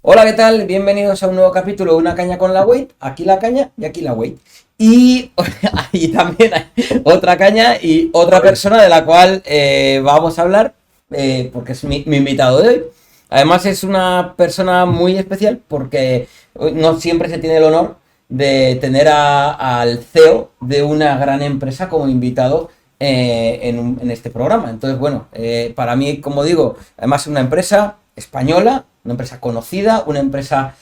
Hola, ¿qué tal? Bienvenidos a un nuevo capítulo de Una Caña con la Wade. Aquí la caña y aquí la Wade. Y ahí también hay otra caña y otra persona de la cual vamos a hablar, porque es mi invitado de hoy. Además es una persona muy especial porque no siempre se tiene el honor de tener al CEO de una gran empresa como invitado en este programa. Entonces, bueno, para mí, como digo, además es una empresa española, una empresa conocida, una empresa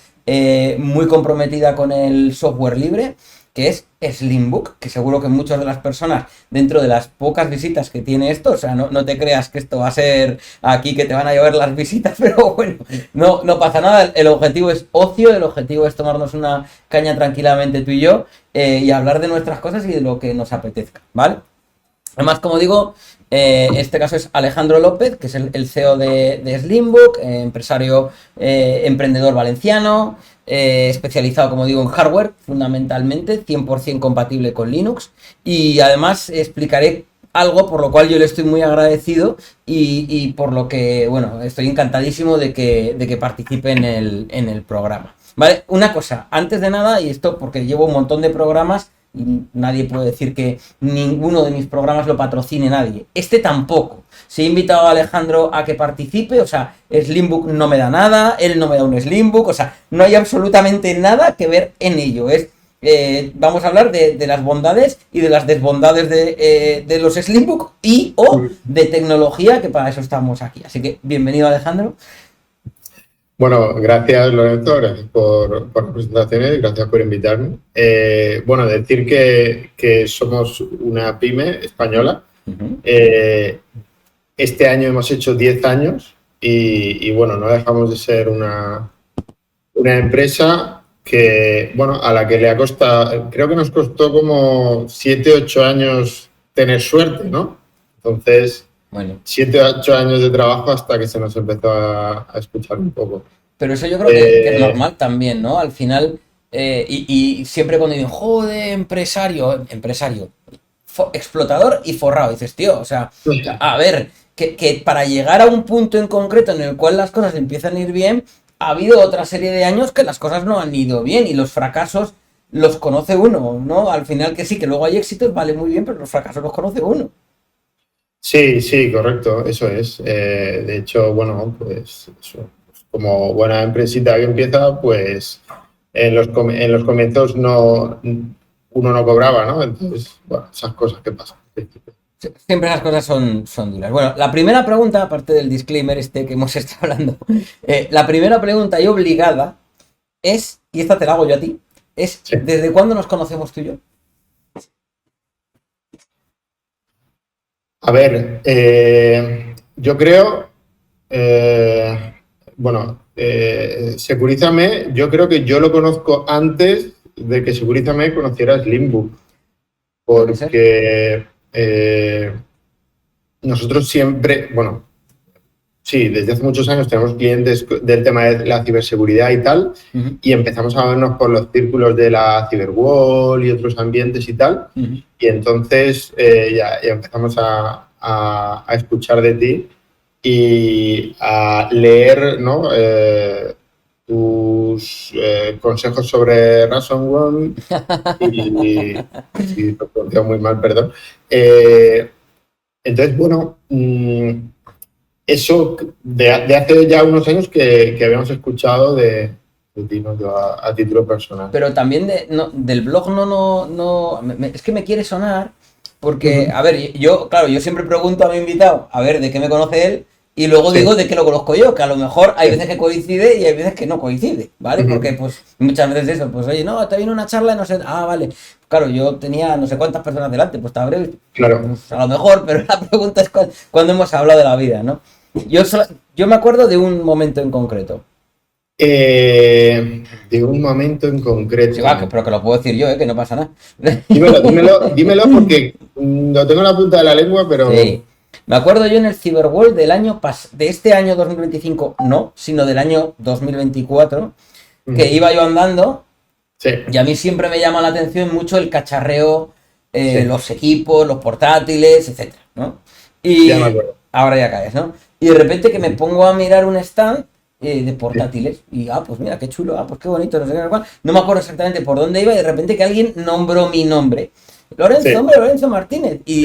muy comprometida con el software libre, que es Slimbook, que seguro que muchas de las personas, dentro de las pocas visitas que tiene esto, o sea, no te creas que esto va a ser aquí que te van a llover las visitas, pero bueno, no pasa nada, el objetivo es ocio, el objetivo es tomarnos una caña tranquilamente tú y yo, y hablar de nuestras cosas y de lo que nos apetezca, ¿vale? Además, como digo, este caso es Alejandro López, que es el CEO de Slimbook, empresario, emprendedor valenciano, especializado, como digo, en hardware, fundamentalmente, 100% compatible con Linux. Y además explicaré algo por lo cual yo le estoy muy agradecido y por lo que, bueno, estoy encantadísimo de que participe en el programa. Vale, una cosa, antes de nada, y esto porque llevo un montón de programas y nadie puede decir que ninguno de mis programas lo patrocine nadie. Este tampoco. Si he invitado a Alejandro a que participe, o sea, Slimbook no me da nada, él no me da un Slimbook, o sea, no hay absolutamente nada que ver en ello. Vamos a hablar de las bondades y de las desbondades de los Slimbook y o de tecnología, que para eso estamos aquí. Así que bienvenido, Alejandro. Bueno, gracias Lorenzo, gracias por la presentación y gracias por invitarme. Bueno, decir que somos una pyme española. Este año hemos hecho 10 años y bueno, no dejamos de ser una empresa que, bueno, a la que le ha costado, creo que nos costó como 7, 8 años tener suerte, ¿no? Entonces, Bueno, 7, 8 años de trabajo hasta que se nos empezó a escuchar un poco. pero eso yo creo que es normal también, ¿no? Al final, y siempre cuando dicen, joder, empresario, explotador y forrado, dices, tío, o sea, a ver, que para llegar a un punto en concreto en el cual las cosas empiezan a ir bien, ha habido otra serie de años que las cosas no han ido bien y los fracasos los conoce uno, ¿no? Al final que sí, que luego hay éxitos, vale muy bien, pero los fracasos los conoce uno. Sí, sí, correcto, eso es. De hecho, bueno, pues eso, pues como buena empresita que empieza, pues en los comienzos uno no cobraba, ¿no? Entonces, bueno, esas cosas que pasan. Siempre esas cosas son duras. Bueno, la primera pregunta, aparte del disclaimer este que hemos estado hablando, la primera pregunta y obligada es, y esta te la hago yo a ti, es Sí. ¿desde cuándo nos conocemos tú y yo? A ver, yo creo, bueno, Securízame, yo creo que yo lo conozco antes de que Securízame conociera Slimbook, ¿Puede ser? porque nosotros siempre, bueno, sí, desde hace muchos años tenemos clientes del tema de la ciberseguridad y tal, y empezamos a vernos por los círculos de la Cyberwall y otros ambientes y tal, y entonces ya empezamos a escuchar de ti y a leer, ¿no? Tus consejos sobre ransomware y lo pronuncio muy mal, perdón. Entonces, bueno, eso de hace ya unos años que habíamos escuchado de ti, ¿no? Yo a título personal. Pero también del blog es que me quiere sonar porque, Uh-huh. a ver, claro, yo siempre pregunto a mi invitado, a ver, de qué me conoce él, y luego Sí. digo de qué lo conozco yo, que a lo mejor hay Sí. veces que coincide y hay veces que no coincide, ¿vale? Porque, Uh-huh. pues, muchas veces eso, pues, oye, no, te viene una charla y no sé, vale. Claro, yo tenía no sé cuántas personas delante, pues te habré visto, Claro. pues, a lo mejor, pero la pregunta es cuándo hemos hablado de la vida, ¿no? Yo me acuerdo de un momento en concreto. De un momento en Sí, va, concreto. pero que lo puedo decir yo, que no pasa nada. Dímelo porque lo tengo en la punta de la lengua, pero Sí. Me acuerdo yo en el Cyberworld de este año 2025, no, sino del año 2024, que iba yo andando sí, y a mí siempre me llama la atención mucho el cacharreo, sí, los equipos, los portátiles, etcétera, ¿no? ya me Y acuerdo. ahora ya caes, ¿no? Y de repente que me pongo a mirar un stand de portátiles. Y, pues mira, qué chulo, pues qué bonito, no sé qué, cuál. No me acuerdo exactamente por dónde iba y de repente que alguien nombró mi nombre. Lorenzo, hombre, Lorenzo Martínez. Y,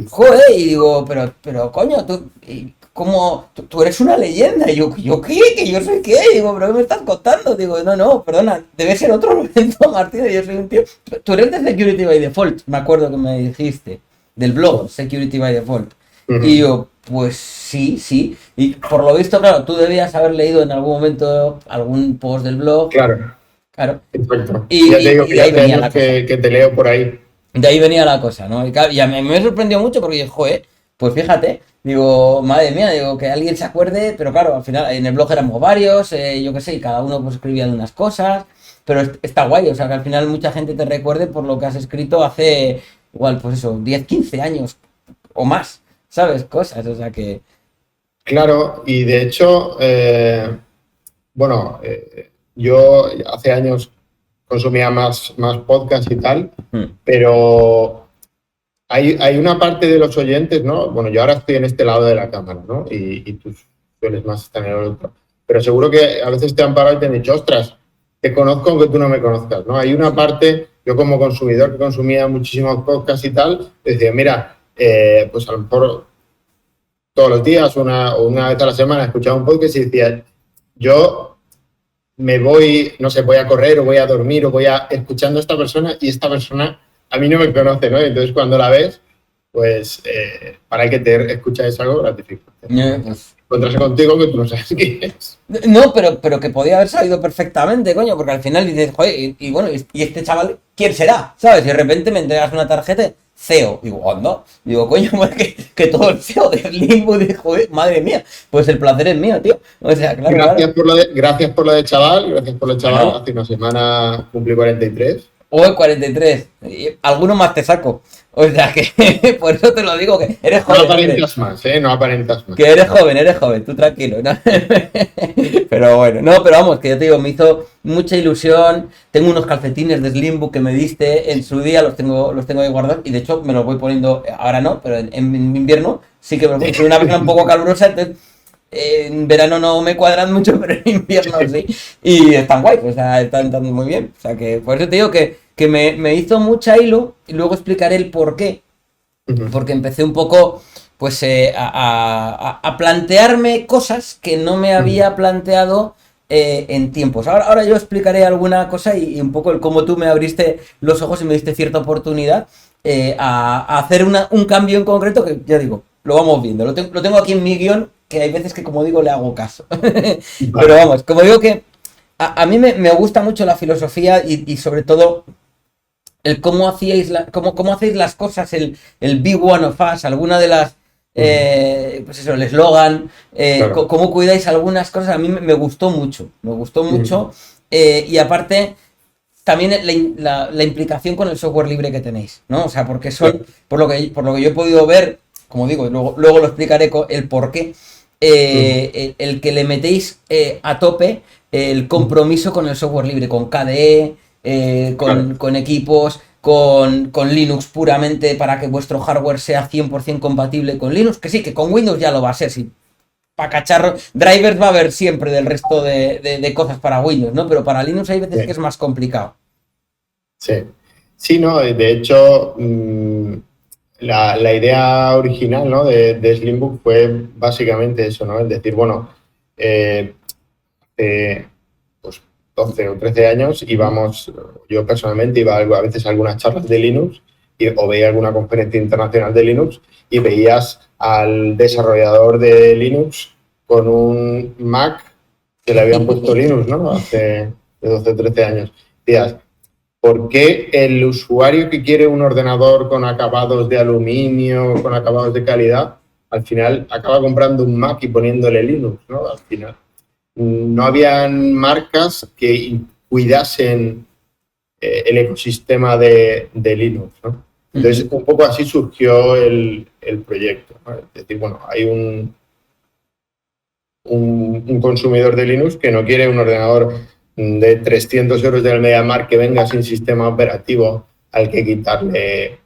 joder, y digo, pero coño, tú eres una leyenda. Y ¿yo qué? ¿Que yo soy qué? Digo, ¿pero qué me estás contando? Digo, no, perdona, debe ser otro Lorenzo Martínez. Yo soy un tío. Tú eres de Security by Default, me acuerdo que me dijiste. Del blog, Security by Default. Y yo, pues sí. Y por lo visto, claro, tú debías haber leído en algún momento algún post del blog. Claro. Exacto. Ya te digo Y de ahí venía la cosa. que te leo por ahí. De ahí venía la cosa, ¿no? Y a mí me sorprendió mucho porque, joder, pues fíjate, digo, madre mía, digo, que alguien se acuerde, pero claro, al final en el blog éramos varios, yo qué sé, y cada uno pues escribía de unas cosas, pero está guay, o sea, que al final mucha gente te recuerde por lo que has escrito hace, igual, pues eso, 10, 15 años o más, ¿sabes? Cosas, o sea que... Claro, y de hecho, yo hace años consumía más podcast y tal, pero hay una parte de los oyentes, ¿no? Bueno, yo ahora estoy en este lado de la cámara, ¿no? Y tú sueles más estar en el otro. Pero seguro que a veces te han parado y te han dicho, ostras, te conozco aunque tú no me conozcas, ¿no? Hay una parte, yo como consumidor que consumía muchísimos podcasts y tal, decía, mira, pues a lo mejor todos los días o una vez a la semana escuchaba un podcast y decía, yo me voy, no sé, voy a correr o voy a dormir o escuchando a esta persona y esta persona a mí no me conoce, ¿no? Entonces cuando la ves, pues para el que te escucha es algo gratificante. Pues... Encontrarse contigo que tú no sabes quién es. No, pero que podía haber salido perfectamente, coño, porque al final dices, joder, y bueno, y este chaval, ¿quién será? ¿Sabes? Y de repente me entregas una tarjeta, CEO. Digo, anda. Digo, coño, pues que todo el CEO de Limbo, dijo, madre mía, pues el placer es mío, tío. O sea, claro. Gracias por lo de chaval, Bueno. Hace una semana cumplí 43. Hoy 43. Alguno más te saco. O sea que por eso te lo digo, que eres joven. No aparentas más, no aparentas más. Que eres joven, tú tranquilo, ¿no? Pero bueno, no, pero vamos, que yo te digo, me hizo mucha ilusión. Tengo unos calcetines de Slimbook que me diste en su día, los tengo ahí guardados y de hecho me los voy poniendo, ahora no, pero en invierno sí que me los pongo. Soy una persona un poco calurosa, entonces en verano no me cuadran mucho, pero en invierno sí. Y están guay, o sea, están muy bien. O sea, que por eso te digo que me hizo mucha ilu y luego explicaré el por qué. Porque empecé un poco, pues, a plantearme cosas que no me había planteado en tiempos. Ahora yo explicaré alguna cosa y un poco el cómo tú me abriste los ojos y me diste cierta oportunidad a hacer un cambio en concreto que, ya digo, lo vamos viendo. Lo tengo aquí en mi guión, que hay veces que, como digo, le hago caso. Pero vamos, como digo que a mí me gusta mucho la filosofía y sobre todo el cómo hacíais cómo hacéis las cosas, el Be One of Us, alguna de las pues eso, el eslogan, claro. Cómo cuidáis algunas cosas, a mí me gustó mucho, y aparte también la implicación con el software libre que tenéis, ¿no? O sea, porque son, por lo que yo he podido ver, como digo, luego lo explicaré el por qué, el que le metéis a tope el compromiso con el software libre, con KDE, con equipos, con Linux puramente para que vuestro hardware sea 100% compatible con Linux, que sí, que con Windows ya lo va a ser, sí. Para cacharro, drivers va a haber siempre del resto de cosas para Windows, ¿no? Pero para Linux hay veces que es más complicado. Sí, no, de hecho, la idea original, ¿no? de Slimbook fue básicamente eso, ¿no? Es decir, bueno, pues 12 o 13 años yo personalmente iba a veces a algunas charlas de Linux o veía alguna conferencia internacional de Linux y veías al desarrollador de Linux con un Mac que le habían puesto Linux, ¿no? Hace 12 o 13 años. Decías, ¿por qué el usuario que quiere un ordenador con acabados de aluminio, con acabados de calidad, al final acaba comprando un Mac y poniéndole Linux, ¿no? Al final. No habían marcas que cuidasen el ecosistema de Linux, ¿no? Entonces, un poco así surgió el proyecto, ¿no? Es decir, bueno, hay un consumidor de Linux que no quiere un ordenador de 300 euros del MediaMarkt que venga sin sistema operativo al que quitarle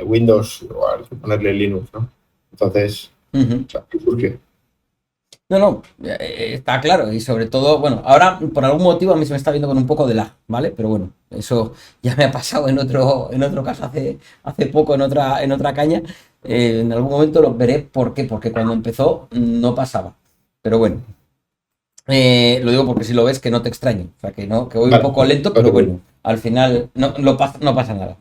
Windows o al que ponerle Linux, ¿no? Entonces, así surgió. No, no, está claro. Y sobre todo, bueno, ahora por algún motivo a mí se me está viendo con un poco de lag, ¿vale? Pero bueno, eso ya me ha pasado en otro caso hace poco en otra caña. En algún momento lo veré por qué, porque cuando empezó no pasaba. Pero bueno, lo digo porque si lo ves que no te extraño. O sea, que no, que voy un Vale, poco lento, no pero te bueno, preocupes. al final no pasa nada.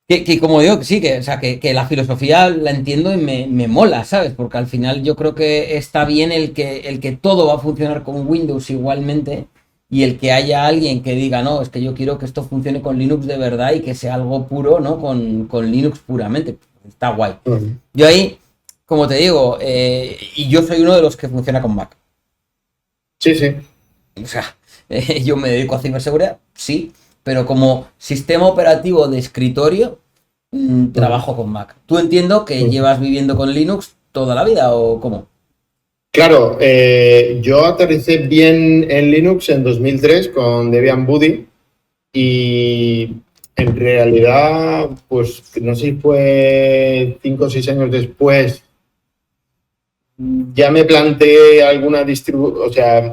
Que como digo, que sí, o sea, que la filosofía la entiendo y me mola, ¿sabes? Porque al final yo creo que está bien el que todo va a funcionar con Windows igualmente y el que haya alguien que diga, no, es que yo quiero que esto funcione con Linux de verdad y que sea algo puro, ¿no? Con Linux puramente. Está guay. Ujú. Yo ahí, como te digo, y yo soy uno de los que funciona con Mac. Sí, sí. O sea, yo me dedico a ciberseguridad, sí, pero como sistema operativo de escritorio, Ujú. trabajo con Mac. ¿Tú entiendo que Ujú. llevas viviendo con Linux toda la vida o cómo? Claro, yo aterricé bien en Linux en 2003 con Debian Buddy y en realidad, pues no sé si fue 5 o 6 años después, ya me planteé alguna distribución, o sea,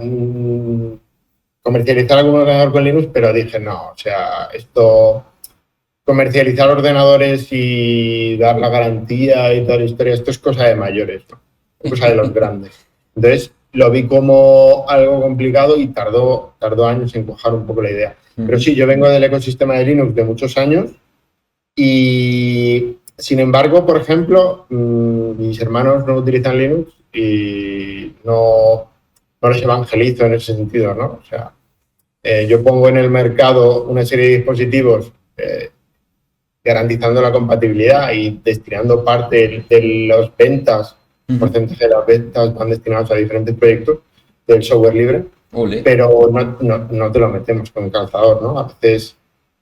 comercializar algún ordenador con Linux, pero dije, no, o sea, esto, comercializar ordenadores y dar la garantía y toda la historia, esto es cosa de mayores, ¿no? Es cosa de los grandes. Entonces, lo vi como algo complicado y tardó años en cuajar un poco la idea. Pero Ujú. sí, yo vengo del ecosistema de Linux de muchos años y, sin embargo, por ejemplo, mis hermanos no utilizan Linux y no les evangelizo en ese sentido, ¿no? O sea, yo pongo en el mercado una serie de dispositivos garantizando la compatibilidad y destinando parte de las ventas, Ujú. porcentaje de las ventas van destinados a diferentes proyectos del software libre, Ole. pero no te lo metemos con calzador, ¿no? A veces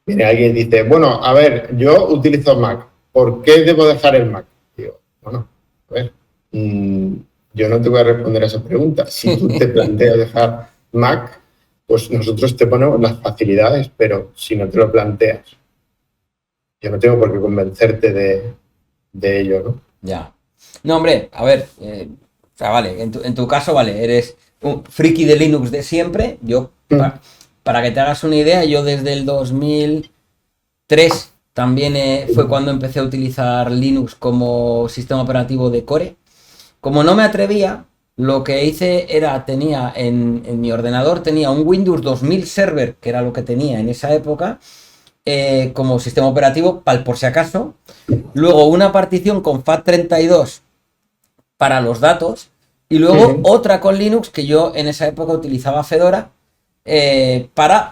viene alguien y dice, bueno, a ver, yo utilizo Mac, ¿por qué debo dejar el Mac? Digo, bueno, a ver, mmm, yo no te voy a responder a esa pregunta. Si tú te planteas dejar Mac, pues nosotros te ponemos las facilidades, pero si no te lo planteas, yo no tengo por qué convencerte de ello, ¿no? Ya. No, hombre, a ver, o sea, vale, en tu caso, vale, eres un friki de Linux de siempre. Yo, Mm, para que te hagas una idea, yo desde el 2003 también fue mm, cuando empecé a utilizar Linux como sistema operativo de Core. Como no me atrevía, lo que hice era, tenía en mi ordenador, tenía un Windows 2000 Server, que era lo que tenía en esa época, como sistema operativo, por si acaso. Luego una partición con FAT32 para los datos. Y luego mm, otra con Linux, que yo en esa época utilizaba Fedora,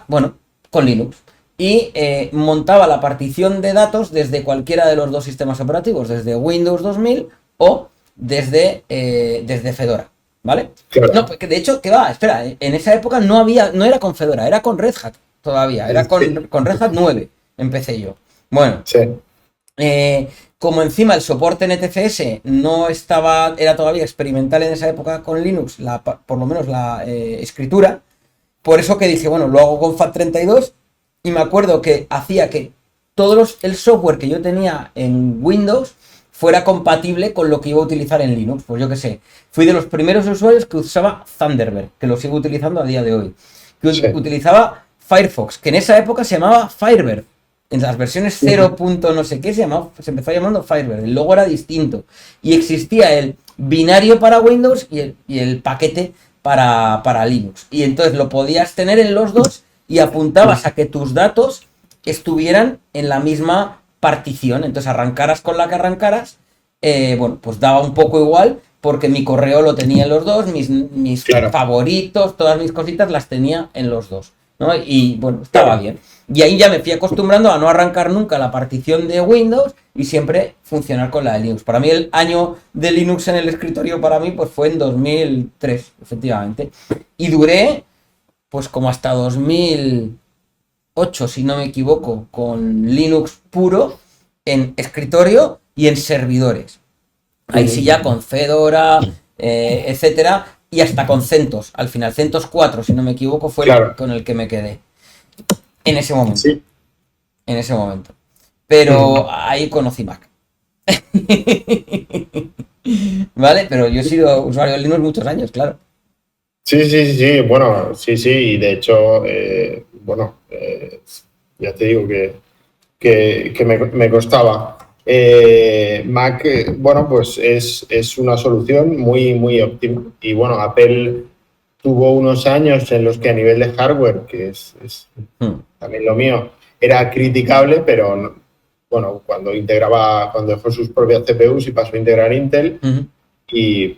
bueno, con Linux. Y montaba la partición de datos desde cualquiera de los dos sistemas operativos, desde Windows 2000 o desde Fedora, ¿vale? No, claro, porque de hecho, que va, espera, en esa época no era con Fedora, era con Red Hat todavía, era con, sí, con Red Hat 9, empecé yo. Bueno, sí, eh, como encima el soporte NTFS no estaba, era todavía experimental en esa época con Linux, por lo menos la escritura, por eso que dije, bueno, lo hago con FAT32 y me acuerdo que hacía que el software que yo tenía en Windows fuera compatible con lo que iba a utilizar en Linux. Pues yo qué sé, fui de los primeros usuarios que usaba Thunderbird, que lo sigo utilizando a día de hoy. Que sí. utilizaba Firefox, que en esa época se llamaba Firebird. En las versiones 0. No sé qué se empezó llamando Firebird. El logo era distinto. Y existía el binario para Windows y el paquete para Linux. Y entonces lo podías tener en los dos y apuntabas a que tus datos estuvieran en la misma partición. Entonces arrancaras con la que arrancaras, bueno, pues daba un poco igual porque mi correo lo tenía en los dos, mis Claro, favoritos, todas mis cositas las tenía en los dos, ¿no? Y bueno, estaba claro. bien. Y ahí ya me fui acostumbrando a no arrancar nunca la partición de Windows y siempre funcionar con la de Linux. Para mí el año de Linux en el escritorio para mí pues fue en 2003, efectivamente. Y duré pues como hasta 2008, si no me equivoco, con Linux puro en escritorio y en servidores. Ahí sí ya Mm, con Fedora, etcétera, y hasta con CentOS. Al final, CentOS 4, si no me equivoco, fue el claro, con el que me quedé. En ese momento. sí. En ese momento. Mm. Pero ahí conocí Mac. ¿Vale? Pero yo he sido usuario de Linux muchos años, claro. Sí, bueno, sí, y de hecho, ya te digo que me costaba. Mac, bueno, pues es una solución muy óptima. Y bueno, Apple tuvo unos años en los que a nivel de hardware, que es Mm, también lo mío, era criticable, pero bueno, cuando dejó sus propias CPUs y pasó a integrar Intel, ujú,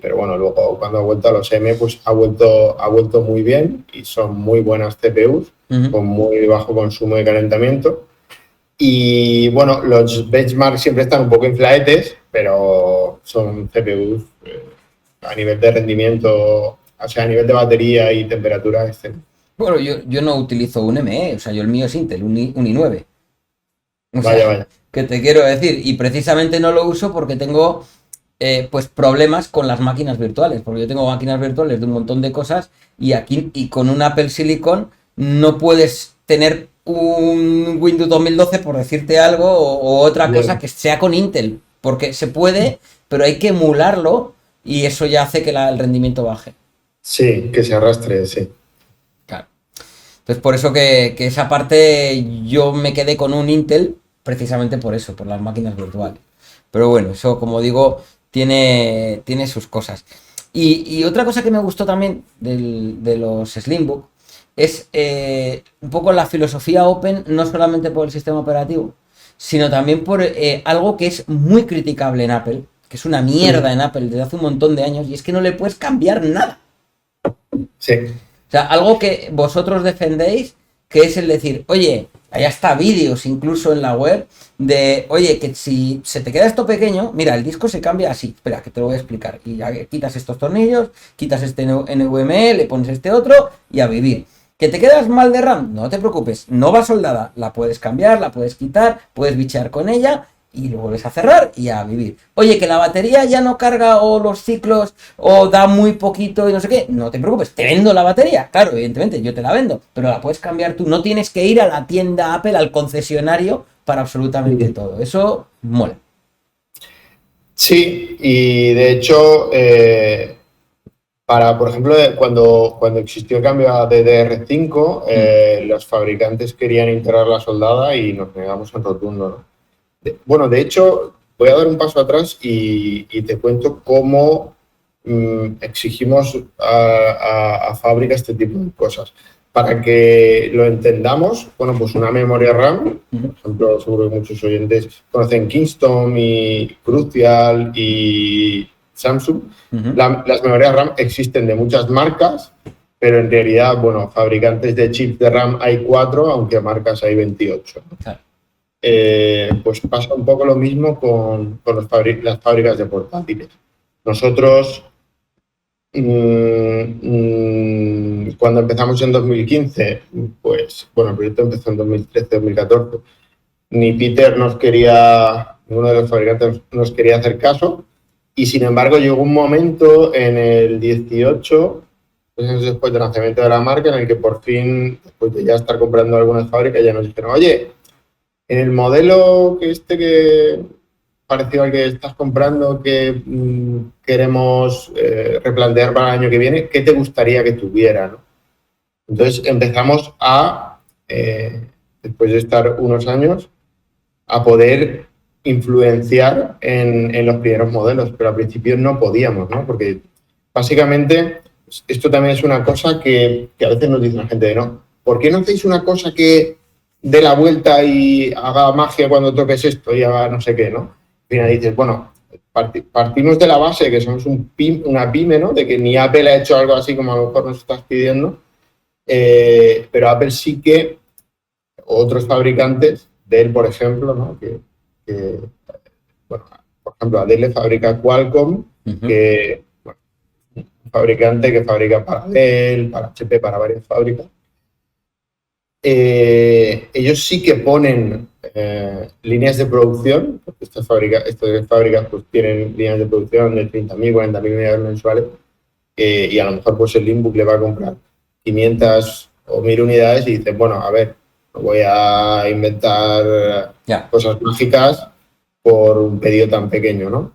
pero bueno, luego cuando ha vuelto a los M, pues ha vuelto muy bien y son muy buenas CPUs ujú. con muy bajo consumo de calentamiento. Y bueno, los benchmarks siempre están un poco inflaetes, pero son CPUs a nivel de rendimiento, o sea, a nivel de batería y temperatura excelente. Bueno, yo no utilizo un ME, o sea, yo el mío es Intel, un i9. O sea, Vaya, vaya. que te quiero decir, y precisamente no lo uso porque tengo pues problemas con las máquinas virtuales, porque yo tengo máquinas virtuales de un montón de cosas y aquí y con un Apple Silicon no puedes tener un Windows 2012 por decirte algo o otra cosa Bien. que sea con Intel, porque se puede, pero hay que emularlo y eso ya hace que el rendimiento baje. Sí, que se arrastre, sí. Claro. Entonces, por eso que esa parte yo me quedé con un Intel, precisamente por eso, por las máquinas virtuales. Pero bueno, eso, como digo, tiene sus cosas. Y otra cosa que me gustó también de los Slimbook es un poco la filosofía open, no solamente por el sistema operativo, sino también por algo que es muy criticable en Apple, que es una mierda en Apple desde hace un montón de años, y es que no le puedes cambiar nada. Sí, O sea, algo que vosotros defendéis, que es el decir, oye, allá está vídeos incluso en la web, de, oye, que si se te queda esto pequeño, mira, el disco se cambia así, espera, que te lo voy a explicar. Y ya quitas estos tornillos, quitas este NVMe, le pones este otro y a vivir. ¿Que te quedas mal de RAM? No te preocupes, no va soldada, la puedes cambiar, la puedes quitar, puedes bichear con ella y lo vuelves a cerrar y a vivir. Oye, que la batería ya no carga o los ciclos o da muy poquito y no sé qué, no te preocupes, te vendo la batería. Claro, evidentemente, yo te la vendo, pero la puedes cambiar tú. No tienes que ir a la tienda Apple, al concesionario, para absolutamente todo. Eso mola. sí, y de hecho, por ejemplo, cuando existió el cambio a DDR5, Mm, los fabricantes querían integrar la soldada y nos negamos en rotundo, ¿no? Bueno, de hecho, voy a dar un paso atrás y te cuento cómo exigimos a fábrica este tipo de cosas. Para que lo entendamos, bueno, pues una memoria RAM, por ejemplo, seguro que muchos oyentes conocen Kingston y Crucial y Samsung. Las memorias RAM existen de muchas marcas, pero en realidad, bueno, fabricantes de chips de RAM hay 4, aunque marcas hay 28. claro. Pues pasa un poco lo mismo con las fábricas de portátiles. Nosotros, cuando empezamos en 2015, pues bueno, el proyecto empezó en 2013-2014, ni Peter ninguno de los fabricantes nos quería hacer caso, y sin embargo llegó un momento en el 18, 2 años después del lanzamiento de la marca, en el que por fin, después de ya estar comprando algunas fábricas, ya nos dijeron, oye, en el modelo que parecido al que estás comprando, que queremos replantear para el año que viene, ¿qué te gustaría que tuviera? ¿No? Entonces empezamos después de estar unos años, a poder influenciar en los primeros modelos, pero al principio no podíamos, ¿no? Porque básicamente esto también es una cosa que a veces nos dice la gente de no, ¿por qué no hacéis una cosa que dé la vuelta y haga magia cuando toques esto y haga no sé qué, ¿no? Al final dices, bueno, partimos de la base que somos una pyme, ¿no? De que ni Apple ha hecho algo así como a lo mejor nos estás pidiendo, pero Apple sí que otros fabricantes, Dell, por ejemplo, ¿no? Bueno, por ejemplo, a Dell le fabrica Qualcomm, que bueno, un fabricante que fabrica para Dell, para HP, para varias fábricas. Ellos sí que ponen líneas de producción, porque estas fábricas pues, tienen líneas de producción de 30.000, 40.000 unidades mensuales, y a lo mejor pues el Linkbook le va a comprar 500 o 1.000 unidades y dice, bueno, a ver, no voy a inventar Ya. cosas mágicas por un pedido tan pequeño, ¿no?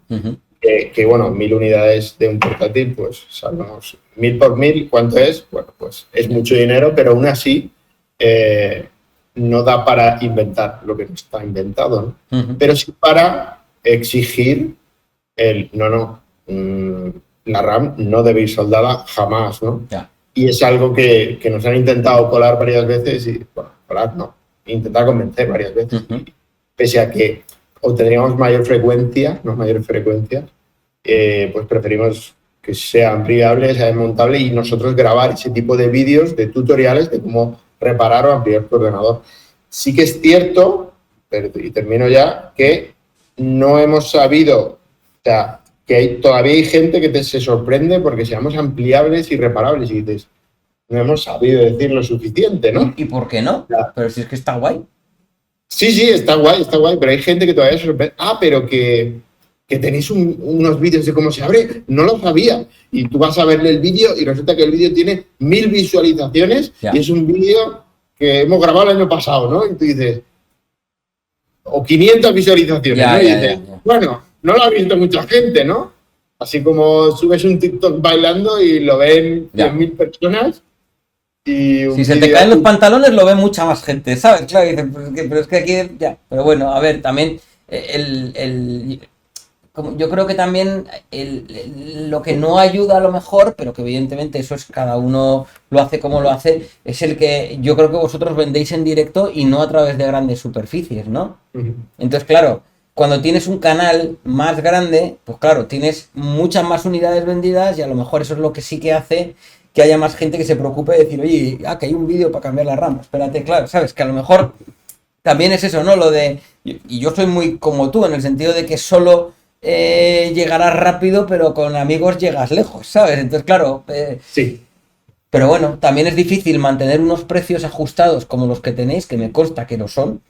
que, bueno, 1000 unidades de un portátil, pues sabemos, 1000 por 1000, ¿cuánto es? Bueno, pues es mucho dinero, pero aún así no da para inventar lo que no está inventado, ¿no? Pero sí para exigir la RAM no debe ir soldada jamás, ¿no? Ya. Y es algo que nos han intentado colar varias veces y, bueno, colar no, intentar convencer varias veces. Pese a que obtendríamos mayores frecuencias, pues preferimos que sea ampliable, sea desmontable y nosotros grabar ese tipo de vídeos, de tutoriales de cómo reparar o ampliar tu ordenador. Sí que es cierto, y termino ya, que no hemos sabido, o sea, que todavía hay gente que se sorprende porque seamos ampliables y reparables y dices, no hemos sabido decir lo suficiente, ¿no? ¿Y por qué no? Ya. Pero si es que está guay. Sí, está guay, pero hay gente que todavía se sorprende. Pero que tenéis unos vídeos de cómo se abre, no lo sabía. Y tú vas a verle el vídeo y resulta que el vídeo tiene 1000 visualizaciones y es un vídeo que hemos grabado el año pasado, ¿no? Y tú dices, o 500 visualizaciones, ¿no? Y dices, bueno, no lo ha visto mucha gente, ¿no? Así como subes un TikTok bailando y lo ven 100.000 personas. Y si se te caen los pantalones lo ve mucha más gente, ¿sabes? Claro, dicen, pero es que aquí ya. Pero bueno, a ver, también yo creo que también lo que no ayuda a lo mejor, pero que evidentemente eso es cada uno lo hace como lo hace, es el que yo creo que vosotros vendéis en directo y no a través de grandes superficies, ¿no? Entonces, claro, cuando tienes un canal más grande, pues claro, tienes muchas más unidades vendidas y a lo mejor eso es lo que sí que hace que haya más gente que se preocupe de decir, oye, que hay un vídeo para cambiar la RAM, espérate, claro, sabes, que a lo mejor también es eso, ¿no? Lo de, y yo soy muy como tú, en el sentido de que solo llegarás rápido, pero con amigos llegas lejos, ¿sabes? Entonces, claro, sí. Pero bueno, también es difícil mantener unos precios ajustados como los que tenéis, que me consta que lo son,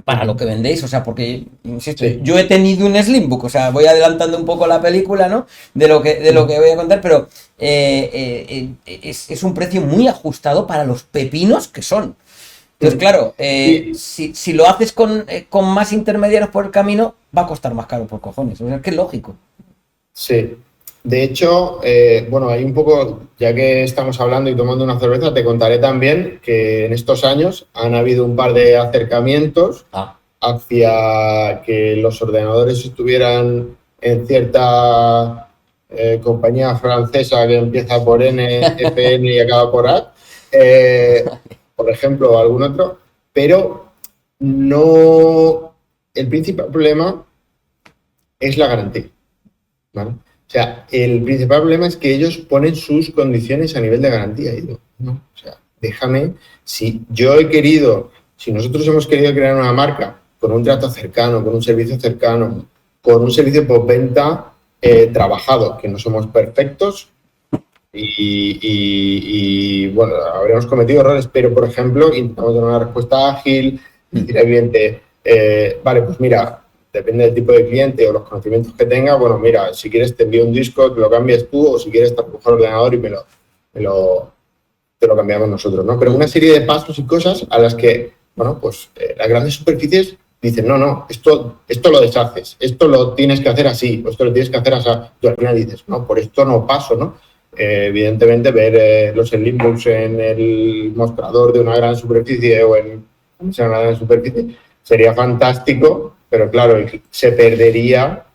para lo que vendéis, o sea, porque, insisto, yo he tenido un Slimbook, o sea, voy adelantando un poco la película, ¿no? De lo que voy a contar, pero es un precio muy ajustado para los pepinos que son. Entonces, claro, si lo haces con más intermediarios por el camino, va a costar más caro por cojones, o sea, es que es lógico. Sí. De hecho, bueno, hay un poco, ya que estamos hablando y tomando una cerveza, te contaré también que en estos años han habido un par de acercamientos hacia que los ordenadores estuvieran en cierta compañía francesa que empieza por N, FN y acaba por A, por ejemplo, o algún otro, pero no, el principal problema es la garantía, ¿vale? O sea, el principal problema es que ellos ponen sus condiciones a nivel de garantía. Y digo, no, o sea, déjame, si nosotros hemos querido crear una marca con un trato cercano, con un servicio cercano, con un servicio postventa trabajado, que no somos perfectos y bueno, habremos cometido errores, pero, por ejemplo, intentamos dar una respuesta ágil, decir evidente, vale, pues mira, depende del tipo de cliente o los conocimientos que tenga, bueno, mira, si quieres te envío un disco, te lo cambias tú, o si quieres te cojo el ordenador y te lo cambiamos nosotros, ¿no? Pero una serie de pasos y cosas a las que, bueno, pues las grandes superficies dicen, no, esto lo deshaces, esto lo tienes que hacer así, o esto lo tienes que hacer así. Tú al final dices, no, por esto no paso, ¿no? Evidentemente ver los Slimbooks en el mostrador de una gran superficie o en una gran superficie sería fantástico, pero claro, se perdería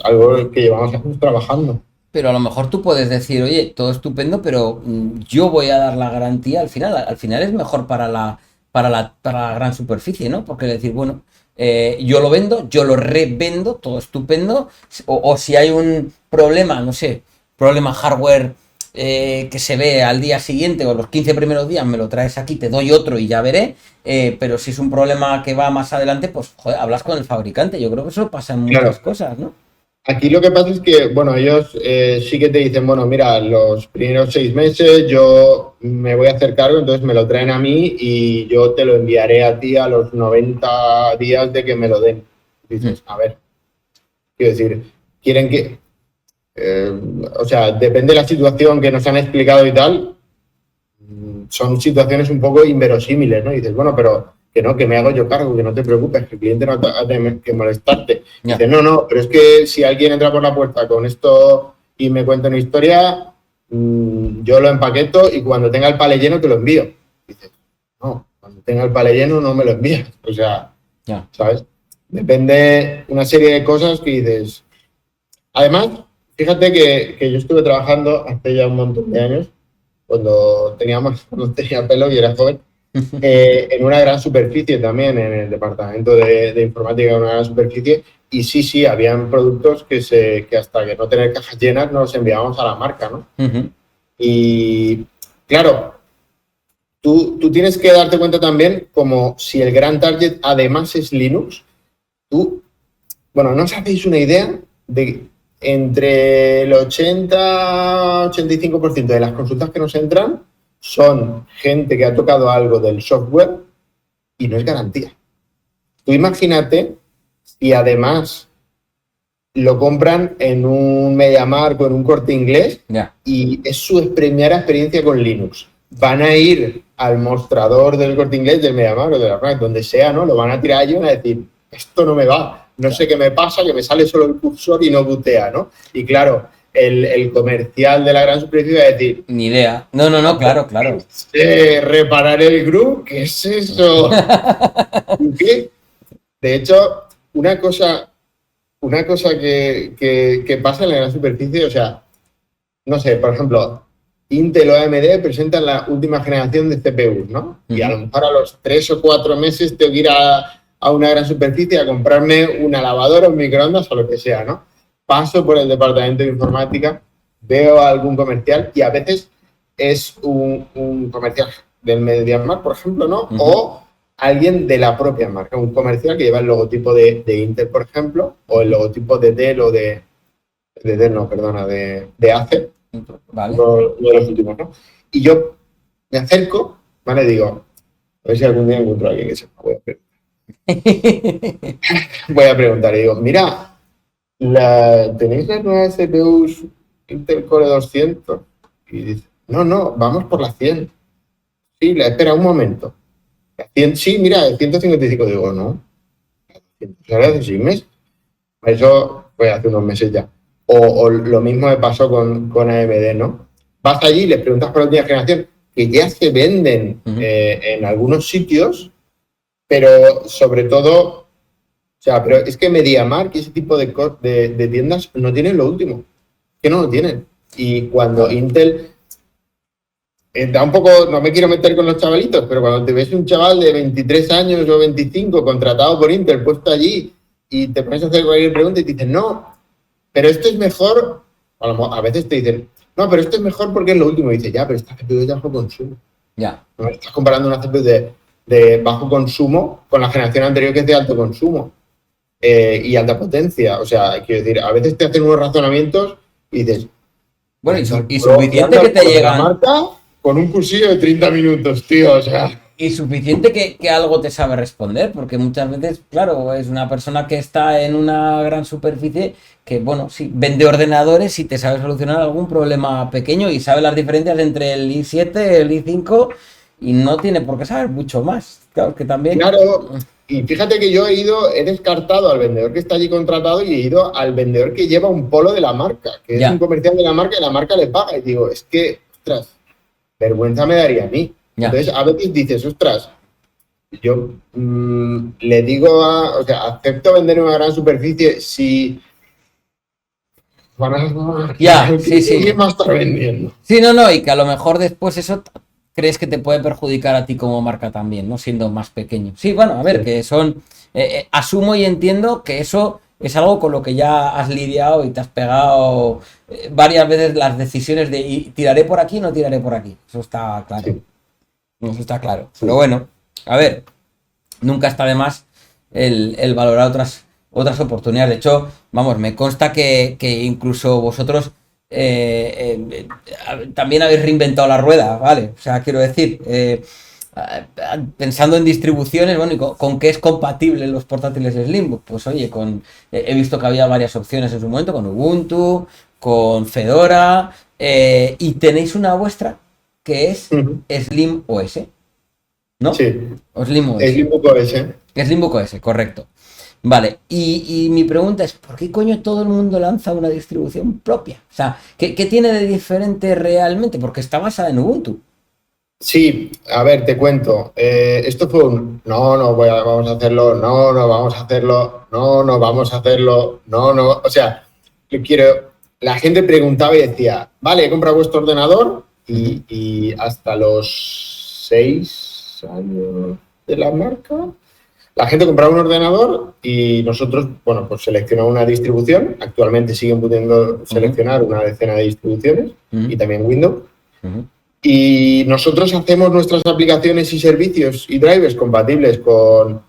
algo que llevamos años trabajando. Pero a lo mejor tú puedes decir, oye, todo estupendo, pero yo voy a dar la garantía al final. Al final es mejor para la gran superficie, ¿no? Porque decir, bueno, yo lo vendo, yo lo revendo, todo estupendo. O si hay un problema, no sé, problema hardware que se ve al día siguiente o los 15 primeros días, me lo traes aquí, te doy otro y ya veré. Pero si es un problema que va más adelante, pues joder, hablas con el fabricante. Yo creo que eso pasa en muchas cosas, ¿no? Aquí lo que pasa es que, bueno, ellos sí que te dicen, bueno, mira, los primeros 6 meses yo me voy a hacer cargo, entonces me lo traen a mí y yo te lo enviaré a ti a los 90 días de que me lo den. Dices, a ver, quiero decir, quieren que, o sea, depende de la situación que nos han explicado y tal, son situaciones un poco inverosímiles, ¿no? Y dices, bueno, pero que no, que me hago yo cargo, que no te preocupes, que el cliente no ha que molestarte. Ya. Dice, no, pero es que si alguien entra por la puerta con esto y me cuenta una historia, yo lo empaqueto y cuando tenga el palé lleno te lo envío. Dice, no, cuando tenga el palé lleno no me lo envías. O sea, Ya. ¿sabes? Depende una serie de cosas que dices. Además, fíjate que yo estuve trabajando hace ya un montón de años, cuando tenía pelo y era joven, en una gran superficie también, en el departamento de informática de una gran superficie, y sí, habían productos que hasta que no tener cajas llenas nos enviábamos a la marca, ¿no? Uh-huh. Y claro, tú tienes que darte cuenta también como si el gran target además es Linux, no os hacéis una idea de entre el 80-85% de las consultas que nos entran son gente que ha tocado algo del software y no es garantía. Tú imagínate si además lo compran en un MediaMarkt o en un Corte Inglés y es su primera experiencia con Linux. Van a ir al mostrador del Corte Inglés, del MediaMarkt o de la FNAC, donde sea, ¿no? Lo van a tirar allí y van a decir, esto no me va. No sé qué me pasa, que me sale solo el cursor y no bootea, ¿no? Y claro, el comercial de la gran superficie va a decir... Ni idea. No, claro. Reparar el GRU, ¿qué es eso? ¿Qué? De hecho, una cosa que pasa en la gran superficie, o sea, no sé, por ejemplo, Intel o AMD presentan la última generación de CPUs, ¿no? Y a lo mejor a los 3 o 4 meses tengo que ir a una gran superficie a comprarme una lavadora, un microondas o lo que sea, ¿no? Paso por el departamento de informática, veo algún comercial y a veces es un comercial del MediaMarkt, por ejemplo, ¿no? O alguien de la propia marca, un comercial que lleva el logotipo de Intel, por ejemplo, o el logotipo de Dell o de Acer, vale. uno de los últimos, ¿no? Y yo me acerco, ¿vale? Digo, a ver si algún día encuentro a alguien que sepa, voy a preguntar y digo, mira, ¿tenéis las nuevas CPUs Intel Core 200? Y dice, no, vamos por las 100. Sí, espera un momento. 100, sí, mira, 155. Digo, no. ¿Ahora hace 6 meses? Eso fue hace unos meses ya. O lo mismo me pasó con AMD, ¿no? Vas allí y les preguntas por la última generación, que ya se venden en algunos sitios, pero sobre todo, o sea, pero es que MediaMarkt y ese tipo de tiendas no tienen lo último, que no lo tienen. Y cuando Intel, da un poco, no me quiero meter con los chavalitos, pero cuando te ves un chaval de 23 años o 25 contratado por Intel, puesto allí, y te pones a hacer cualquier pregunta y te dicen, no, pero esto es mejor, a veces te dicen, no, pero esto es mejor porque es lo último. Y dices, ya, pero esta CPU es de bajo consumo. Ya. ¿No? Estás comparando una CPU de bajo consumo con la generación anterior que es de alto consumo y alta potencia. O sea, quiero decir, a veces te hacen unos razonamientos y dices... Bueno, y suficiente que te llegan... Marca con un cursillo de 30 minutos, tío, o sea... Y suficiente que algo te sabe responder, porque muchas veces, claro, es una persona que está en una gran superficie que, bueno, sí, vende ordenadores y te sabe solucionar algún problema pequeño y sabe las diferencias entre el i7, el i5 y no tiene por qué saber mucho más. Claro, que también... Claro, y fíjate que yo he descartado al vendedor que está allí contratado y he ido al vendedor que lleva un polo de la marca, que es un comercial de la marca y la marca le paga. Y digo, es que, ostras, vergüenza me daría a mí. Ya. Entonces, a veces dices, ostras, yo le digo, o sea, acepto vender en una gran superficie si... Ya, sí. ¿Quién va a estar vendiendo? Sí, no, y que a lo mejor después eso crees que te puede perjudicar a ti como marca también, ¿no? Siendo más pequeño. Sí, bueno, a ver, que son... asumo y entiendo que eso es algo con lo que ya has lidiado y te has pegado varias veces las decisiones de tiraré por aquí o no tiraré por aquí. Eso está claro. Sí. Eso está claro. Sí. Pero bueno, a ver, nunca está de más el valorar otras oportunidades. De hecho, vamos, me consta que incluso vosotros también habéis reinventado la rueda, ¿vale? O sea, quiero decir, pensando en distribuciones, bueno, ¿y con qué es compatible los portátiles Slim? Pues oye, he visto que había varias opciones en su momento, con Ubuntu, con Fedora, y tenéis una vuestra que es Slim OS, ¿no? Sí. O Slim Es OS. Limbook OS. Es Limbook OS, correcto. Vale, y mi pregunta es, ¿por qué coño todo el mundo lanza una distribución propia? O sea, ¿qué tiene de diferente realmente? Porque está basada en Ubuntu. Sí, a ver, te cuento. Esto fue un vamos a hacerlo, no, vamos a hacerlo, no, vamos a hacerlo, no. O sea, la gente preguntaba y decía, vale, he comprado vuestro ordenador y hasta los 6 años de la marca, la gente compraba un ordenador y nosotros, bueno, pues seleccionamos una distribución. Actualmente siguen pudiendo seleccionar una decena de distribuciones y también Windows. Y nosotros hacemos nuestras aplicaciones y servicios y drivers compatibles con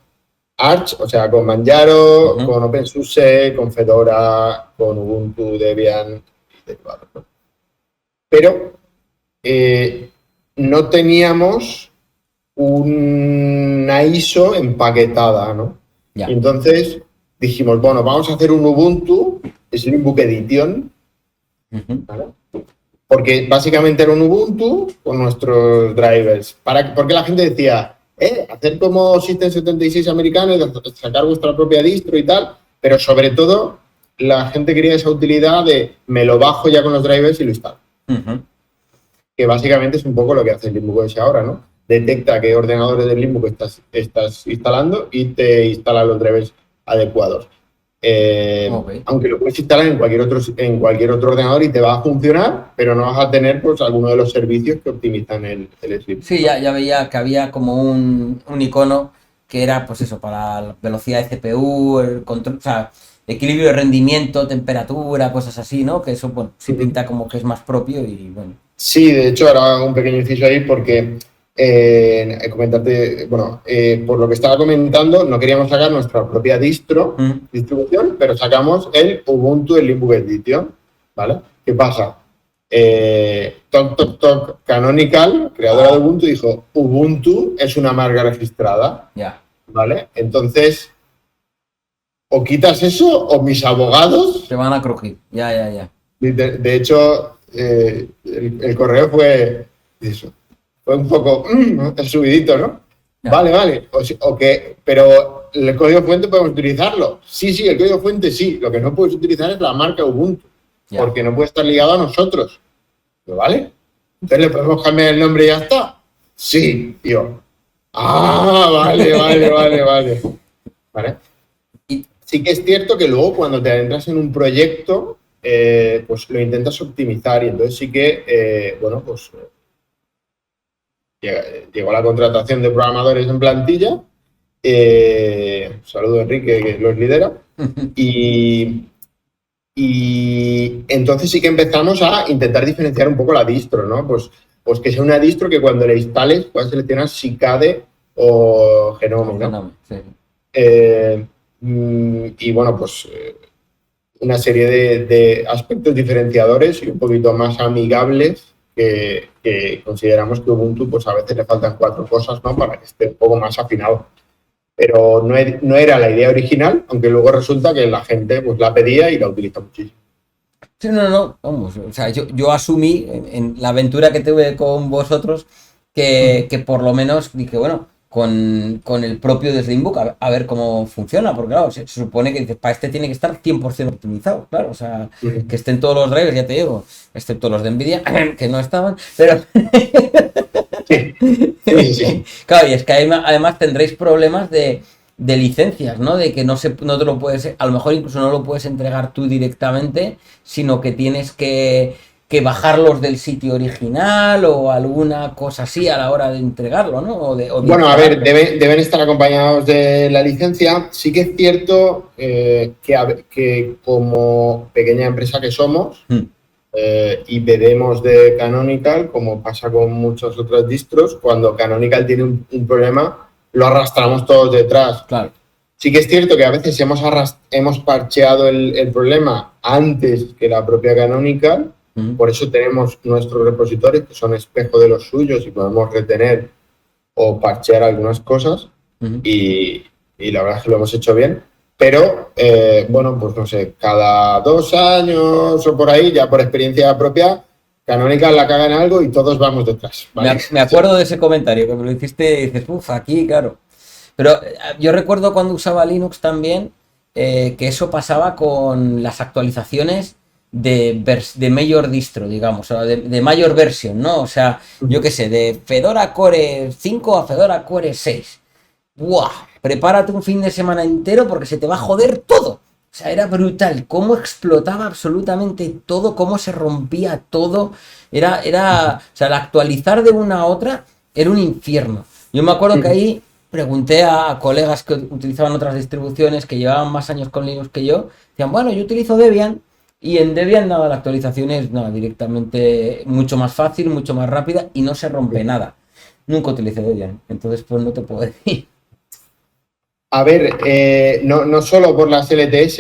Arch, o sea, con Manjaro, con OpenSUSE, con Fedora, con Ubuntu, Debian y derivados, ¿no? Pero no teníamos una ISO empaquetada, ¿no? Ya. Y entonces dijimos, bueno, vamos a hacer un Ubuntu Slimbook Edition, ¿vale? Porque básicamente era un Ubuntu con nuestros drivers. Porque la gente decía, hacer como System76 americano y sacar vuestra propia distro y tal, pero sobre todo la gente quería esa utilidad de me lo bajo ya con los drivers y lo instalo. Que básicamente es un poco lo que hace el Limbook OS ahora, ¿no? Detecta qué ordenadores del Limbook estás instalando y te instala los drivers adecuados. Aunque lo puedes instalar en cualquier otro ordenador y te va a funcionar, pero no vas a tener pues alguno de los servicios que optimizan el Slim. Sí, ya veía que había como un icono que era pues eso, para la velocidad de CPU, el control, o sea, equilibrio de rendimiento, temperatura, cosas así, ¿no? Que eso, bueno, sí pinta como que es más propio y bueno. Sí, de hecho, ahora un pequeño inciso ahí porque comentarte, bueno, por lo que estaba comentando, no queríamos sacar nuestra propia distribución, pero sacamos el Ubuntu, el Limbook Edition, ¿vale? ¿Qué pasa? Canonical, creadora de Ubuntu, dijo, Ubuntu es una marca registrada, ¿vale? Entonces, o quitas eso o mis abogados... Te van a crujir, ya. De hecho, el correo fue eso. Fue un poco subidito, ¿no? Ya. Vale. Pero el código fuente podemos utilizarlo. Sí, el código fuente sí. Lo que no puedes utilizar es la marca Ubuntu. Ya. Porque no puede estar ligado a nosotros. ¿Vale? Entonces le podemos cambiar el nombre y ya está. Sí, tío. Vale. ¿Vale? Y sí que es cierto que luego cuando te adentras en un proyecto, pues lo intentas optimizar y entonces sí que, pues... Llegó la contratación de programadores en plantilla. Saludo a Enrique, que los lidera. Y entonces sí que empezamos a intentar diferenciar un poco la distro, ¿no? Pues que sea una distro que cuando la instales puedas seleccionar si KDE o Genome, ¿no? Sí. Y bueno, pues una serie de aspectos diferenciadores y un poquito más amigables que consideramos que Ubuntu pues a veces le faltan 4 cosas, ¿no? Para que esté un poco más afinado. Pero no era la idea original, aunque luego resulta que la gente pues la pedía y la utiliza muchísimo. Sí, no, vamos, o sea, yo asumí en la aventura que tuve con vosotros que por lo menos dije, bueno, con el propio de Slimbook a ver cómo funciona, porque claro, se supone que dices, para este tiene que estar 100% optimizado, claro, o sea, que estén todos los drivers, ya te digo, excepto los de Nvidia, que no estaban, pero... Sí. Claro, y es que además tendréis problemas de licencias, ¿no? De que no te lo puedes, a lo mejor incluso no lo puedes entregar tú directamente, sino que tienes que bajarlos del sitio original o alguna cosa así a la hora de entregarlo, ¿no? Bueno, a ver, deben estar acompañados de la licencia. Sí que es cierto que como pequeña empresa que somos y bebemos de Canonical, como pasa con muchas otras distros, cuando Canonical tiene un problema, lo arrastramos todos detrás. Claro. Sí que es cierto que a veces hemos parcheado el problema antes que la propia Canonical. Por eso tenemos nuestros repositorios que son espejo de los suyos y podemos retener o parchear algunas cosas y la verdad es que lo hemos hecho bien. Pero, bueno, pues no sé, cada 2 años o por ahí, ya por experiencia propia, Canonical la caga en algo y todos vamos detrás. ¿Vale? Me acuerdo de ese comentario, que me lo hiciste y dices, uff, aquí, claro. Pero yo recuerdo cuando usaba Linux también, que eso pasaba con las actualizaciones de mayor distro, digamos, o de mayor versión, ¿no? O sea, yo qué sé, de Fedora Core 5 a Fedora Core 6. ¡Buah! Prepárate un fin de semana entero porque se te va a joder todo. O sea, era brutal cómo explotaba absolutamente todo, cómo se rompía todo. O sea, el actualizar de una a otra era un infierno. Yo me acuerdo que ahí pregunté a colegas que utilizaban otras distribuciones, que llevaban más años con Linux que yo. Decían, bueno, yo utilizo Debian y en Debian nada, la actualización es nada, directamente mucho más fácil, mucho más rápida y no se rompe nada. Nunca utilicé Debian, entonces pues no te puedo decir. A ver, no solo por las LTS,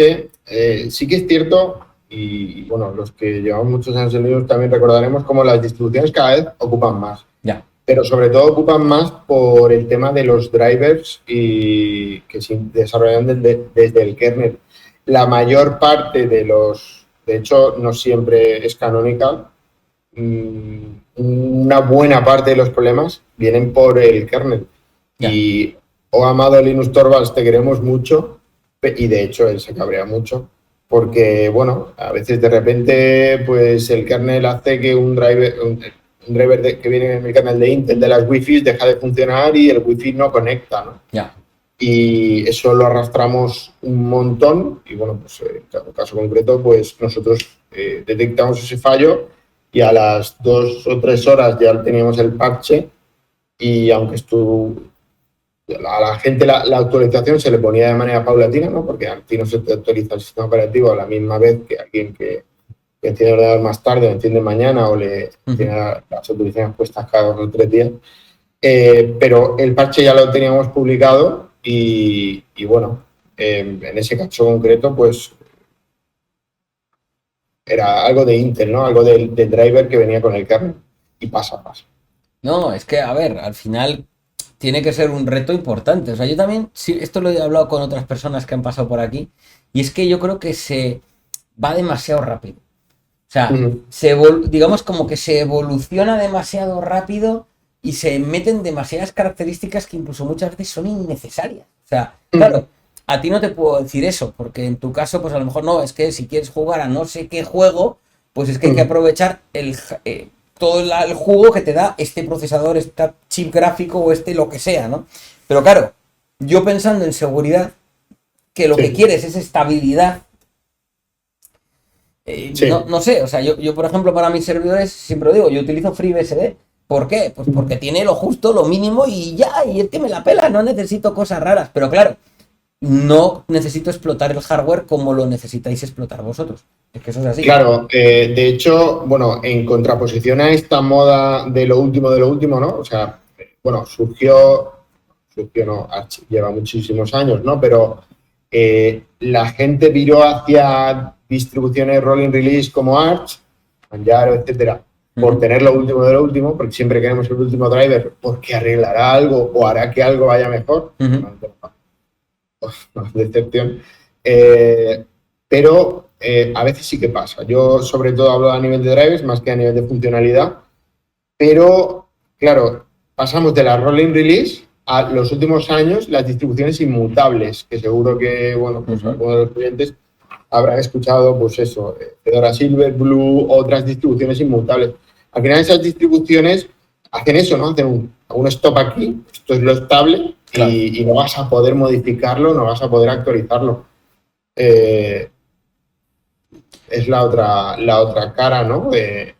sí que es cierto, y bueno, los que llevamos muchos años en Linux también recordaremos cómo las distribuciones cada vez ocupan más. Ya. Pero sobre todo ocupan más por el tema de los drivers y que se desarrollan desde el kernel. La mayor parte de hecho, no siempre es canonical, una buena parte de los problemas vienen por el kernel. Ya. Y, amado Linus Torvalds, te queremos mucho, y de hecho él se cabrea mucho, porque, bueno, a veces de repente, pues el kernel hace que un driver que viene en el kernel de Intel de las Wi-Fi deja de funcionar y el Wi-Fi no conecta, ¿no? Ya. Y eso lo arrastramos un montón y, bueno, pues en cada caso concreto, pues nosotros detectamos ese fallo y a las 2 o 3 horas ya teníamos el parche y aunque a la gente la actualización se le ponía de manera paulatina, ¿no? Porque a ti no se te actualiza el sistema operativo a la misma vez que alguien que enciende el ordenador más tarde o enciende mañana o le tiene las actualizaciones puestas cada 2 o 3 días. Pero el parche ya lo teníamos publicado y bueno, en ese caso concreto, pues era algo de Intel, ¿no? Algo del driver que venía con el kernel y pasa. No, es que, a ver, al final tiene que ser un reto importante. O sea, yo también, sí, esto lo he hablado con otras personas que han pasado por aquí, y es que yo creo que se va demasiado rápido. O sea, digamos como que se evoluciona demasiado rápido y se meten demasiadas características que incluso muchas veces son innecesarias. O sea, claro, a ti no te puedo decir eso, porque en tu caso, pues a lo mejor no, es que si quieres jugar a no sé qué juego, pues es que hay que aprovechar todo el jugo que te da este procesador, este chip gráfico o lo que sea, ¿no? Pero claro, yo pensando en seguridad, que lo que quieres es estabilidad, no sé, o sea, yo por ejemplo para mis servidores siempre lo digo, yo utilizo FreeBSD. ¿Por qué? Pues porque tiene lo justo, lo mínimo y ya, y es que me la pela, no necesito cosas raras, pero claro, no necesito explotar el hardware como lo necesitáis explotar vosotros. Es que eso es así. Claro, de hecho, bueno, en contraposición a esta moda de lo último, ¿no? O sea, bueno, lleva muchísimos años, ¿no? Pero la gente viró hacia distribuciones rolling release como Arch, Manjaro, etcétera, por tener lo último de lo último, porque siempre queremos el último driver porque arreglará algo o hará que algo vaya mejor. No, decepción. Pero a veces sí que pasa. Yo sobre todo hablo a nivel de drivers más que a nivel de funcionalidad, pero claro, pasamos de la rolling release a los últimos años las distribuciones inmutables, que seguro que, bueno, pues algunos de los clientes habrán escuchado, pues eso, Fedora Silverblue, otras distribuciones inmutables. Al final esas distribuciones hacen eso, ¿no? Hacen un stop aquí, esto es lo estable, claro. y no vas a poder modificarlo, no vas a poder actualizarlo. Es la otra cara, ¿no?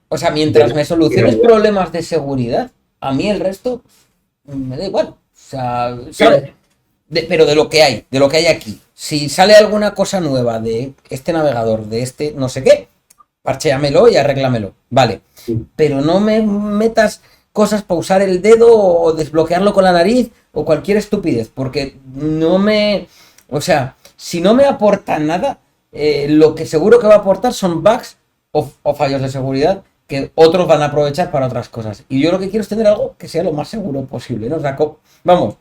O sea, mientras me soluciones problemas de seguridad, a mí el resto me da igual. O sea, ¿sabes? Pero de lo que hay aquí. Si sale alguna cosa nueva de este navegador, de este no sé qué, parchéamelo y arréglamelo. Vale. Sí. Pero no me metas cosas para usar el dedo o desbloquearlo con la nariz o cualquier estupidez, porque no me... O sea, si no me aporta nada, lo que seguro que va a aportar son bugs o fallos de seguridad que otros van a aprovechar para otras cosas. Y yo lo que quiero es tener algo que sea lo más seguro posible, ¿no? O sea, vamos,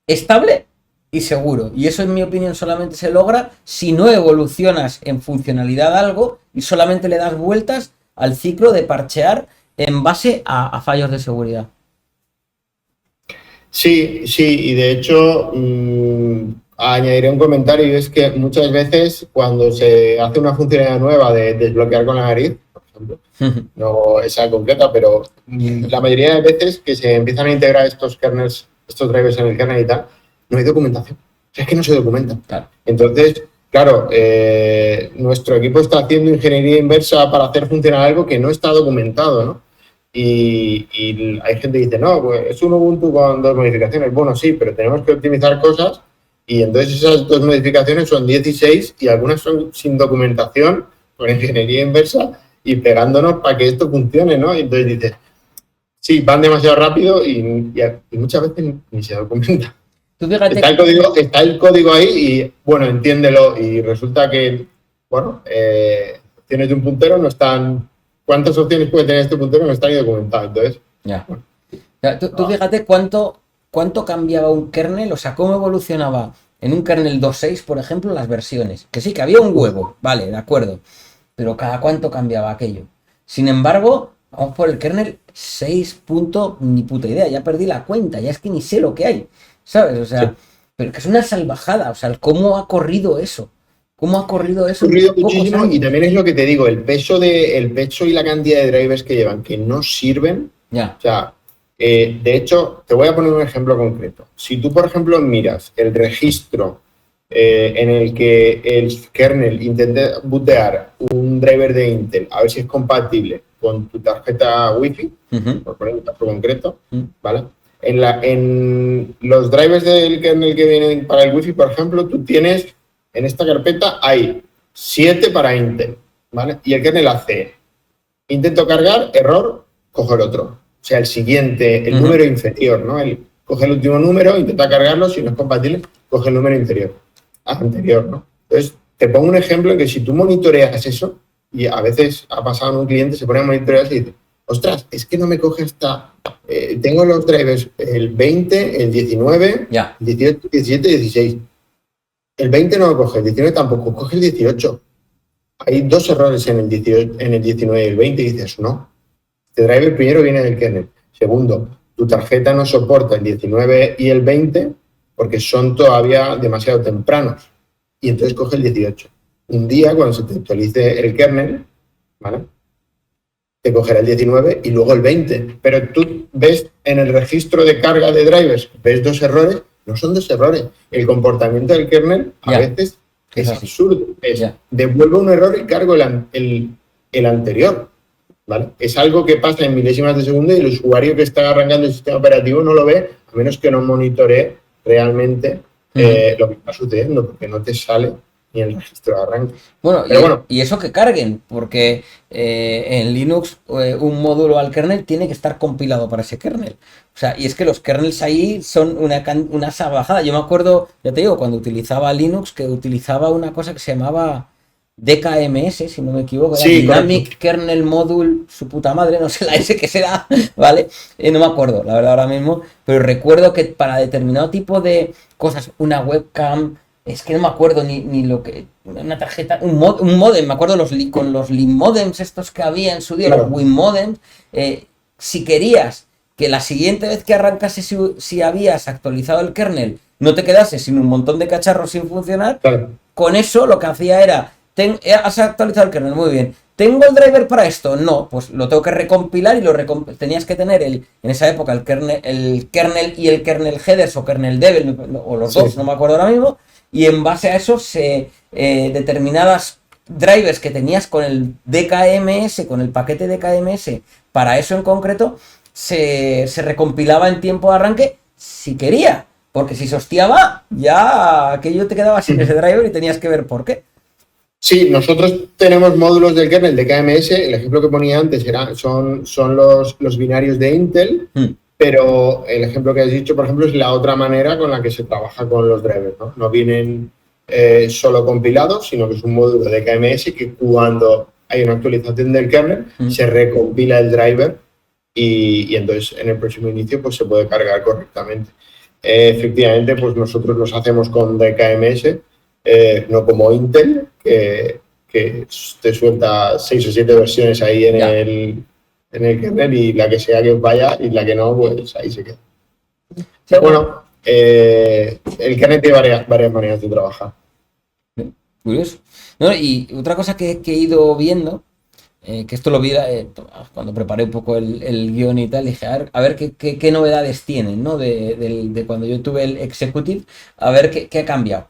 estable y seguro. Y eso, en mi opinión, solamente se logra si no evolucionas en funcionalidad algo y solamente le das vueltas al ciclo de parchear en base a fallos de seguridad. Sí, y de hecho añadiré un comentario y es que muchas veces cuando se hace una funcionalidad nueva de desbloquear con la nariz, por ejemplo, no esa concreta, pero la mayoría de veces que se empiezan a integrar estos kernels, estos drivers en el kernel y tal, no hay documentación. O sea, es que no se documenta. Claro. Entonces, claro, nuestro equipo está haciendo ingeniería inversa para hacer funcionar algo que no está documentado, ¿no? Y hay gente que dice, no, pues es un Ubuntu con 2 modificaciones. Bueno, sí, pero tenemos que optimizar cosas y entonces esas 2 modificaciones son 16 y algunas son sin documentación, con ingeniería inversa y pegándonos para que esto funcione, ¿no? Y entonces dices, sí, van demasiado rápido y muchas veces ni se documenta. Tú fíjate Está el código ahí y, bueno, entiéndelo y resulta que, bueno, opciones de un puntero no están... ¿Cuántas opciones puede tener este puntero? No está ni documentado, entonces... Ya. Bueno. Tú fíjate cuánto cambiaba un kernel, o sea, cómo evolucionaba en un kernel 2.6, por ejemplo, las versiones. Que sí, que había un huevo, vale, de acuerdo, pero cada cuánto cambiaba aquello. Sin embargo, vamos por el kernel 6. Ni puta idea, ya perdí la cuenta, ya es que ni sé lo que hay, ¿sabes? O sea, sí. Pero que es una salvajada, o sea, ¿cómo ha corrido eso? ¿Cómo ha corrido eso? Ha corrido muchísimo y también es lo que te digo, el peso y la cantidad de drivers que llevan que no sirven. Ya. O sea, de hecho, te voy a poner un ejemplo concreto. Si tú, por ejemplo, miras el registro en el que el kernel intenta bootear un driver de Intel, a ver si es compatible con tu tarjeta Wi-Fi, por poner un caso concreto, ¿vale? En los drivers del kernel que vienen para el Wi-Fi, por ejemplo, tú tienes... En esta carpeta hay 7 para Intel, ¿vale? Y el kernel hace, intento cargar, error, coge el otro. O sea, el siguiente, el número inferior, ¿no? Coge el último número, intenta cargarlo, si no es compatible, coge el número anterior, ¿no? Entonces, te pongo un ejemplo en que si tú monitoreas eso, y a veces ha pasado en un cliente, se pone a monitorear y dice, ostras, es que no me coge hasta... tengo los drivers, el 20, el 19, el 18, 17, 16... El 20 no lo coge, el 19 tampoco, coge el 18. Hay 2 errores en el 19 y el 20 y dices, no. Este driver primero viene del kernel. Segundo, tu tarjeta no soporta el 19 y el 20 porque son todavía demasiado tempranos. Y entonces coge el 18. Un día, cuando se te actualice el kernel, ¿vale? Te cogerá el 19 y luego el 20. Pero tú ves en el registro de carga de drivers, ves 2 errores. No son 2 errores. El comportamiento del kernel a veces es absurdo. Devuelvo un error y cargo el anterior. ¿Vale? Es algo que pasa en milésimas de segundo y el usuario que está arrancando el sistema operativo no lo ve, a menos que no monitoree realmente lo que está sucediendo, porque no te sale ni el registro de arranque. Bueno, y eso que carguen, porque en Linux un módulo al kernel tiene que estar compilado para ese kernel. O sea, y es que los kernels ahí son una salvajada. Yo me acuerdo, ya te digo, cuando utilizaba Linux, que utilizaba una cosa que se llamaba DKMS, si no me equivoco, sí, Dynamic correcto. Kernel Module, su puta madre, no sé la S que será, ¿vale? No me acuerdo, la verdad, ahora mismo, pero recuerdo que para determinado tipo de cosas, una webcam... Es que no me acuerdo ni lo que... Una tarjeta... Un modem, me acuerdo con los modems estos que había en su día, claro. Los WinModems. Si querías que la siguiente vez que arrancase, si habías actualizado el kernel, no te quedase sin un montón de cacharros sin funcionar, claro. Con eso lo que hacía era... Has actualizado el kernel, muy bien. ¿Tengo el driver para esto? No, pues lo tengo que recompilar y tenías que tener en esa época el kernel y el kernel headers o kernel devel, o los dos, no me acuerdo ahora mismo. Y en base a eso, determinadas drivers que tenías con el DKMS, con el paquete DKMS, para eso en concreto, se recompilaba en tiempo de arranque si quería. Porque si se hostiaba, ya aquello te quedaba sin ese driver y tenías que ver por qué. Sí, nosotros tenemos módulos del kernel DKMS. El ejemplo que ponía antes son los binarios de Intel. Pero el ejemplo que has dicho, por ejemplo, es la otra manera con la que se trabaja con los drivers, ¿no? No vienen solo compilados, sino que es un módulo de KMS que cuando hay una actualización del kernel se recompila el driver y entonces en el próximo inicio pues se puede cargar correctamente. Efectivamente, pues nosotros los hacemos con DKMS, no como Intel, que que te suelta 6 o 7 versiones ahí en el kernel, y la que sea que vaya y la que no, pues ahí se queda. Pero bueno, el kernel tiene varias maneras de trabajar. Curioso. No, y otra cosa que he ido viendo, que esto lo vi cuando preparé un poco el guión y tal, dije, a ver qué novedades tienen, ¿no? De cuando yo tuve el Executive, a ver qué ha cambiado.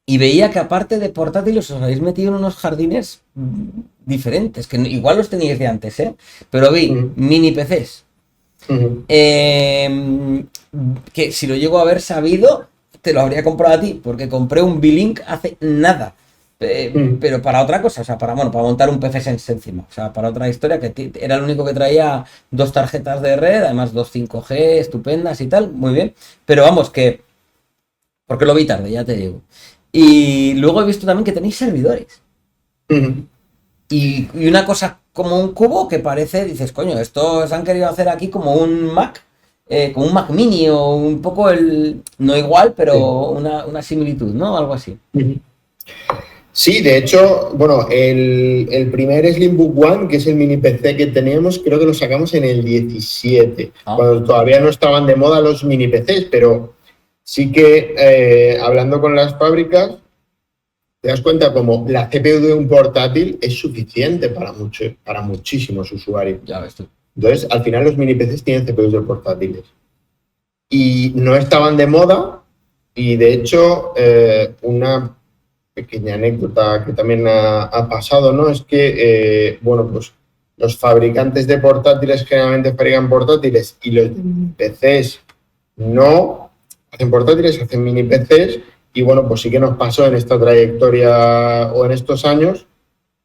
Y veía que aparte de portátiles os habéis metido en unos jardines diferentes, que igual los teníais de antes, ¿eh? Pero vi mini PCs. Que si lo llego a haber sabido, te lo habría comprado a ti, porque compré un B-Link hace nada. Pero para otra cosa, o sea, para montar un PC Sense encima, o sea, para otra historia, que era el único que traía 2 tarjetas de red, además 2 5G estupendas y tal, muy bien. Pero vamos, porque lo vi tarde, ya te digo. Y luego he visto también que tenéis servidores. Y una cosa como un cubo que parece, dices, coño, estos han querido hacer aquí como un Mac Mini, o un poco no igual, pero una similitud, ¿no? Algo así. Sí, de hecho, bueno, el primer Slimbook One, que es el mini PC que teníamos, creo que lo sacamos en el 17, cuando todavía no estaban de moda los mini PCs, pero sí que hablando con las fábricas, te das cuenta como la CPU de un portátil es suficiente para muchísimos usuarios. Ya ves tú. Entonces, al final los mini PCs tienen CPUs de portátiles. Y no estaban de moda, y de hecho, una pequeña anécdota que también ha pasado, ¿no? Es que, bueno, pues los fabricantes de portátiles generalmente fabrican portátiles, y los PCs no hacen portátiles, hacen mini PCs. Y bueno, pues sí que nos pasó en esta trayectoria o en estos años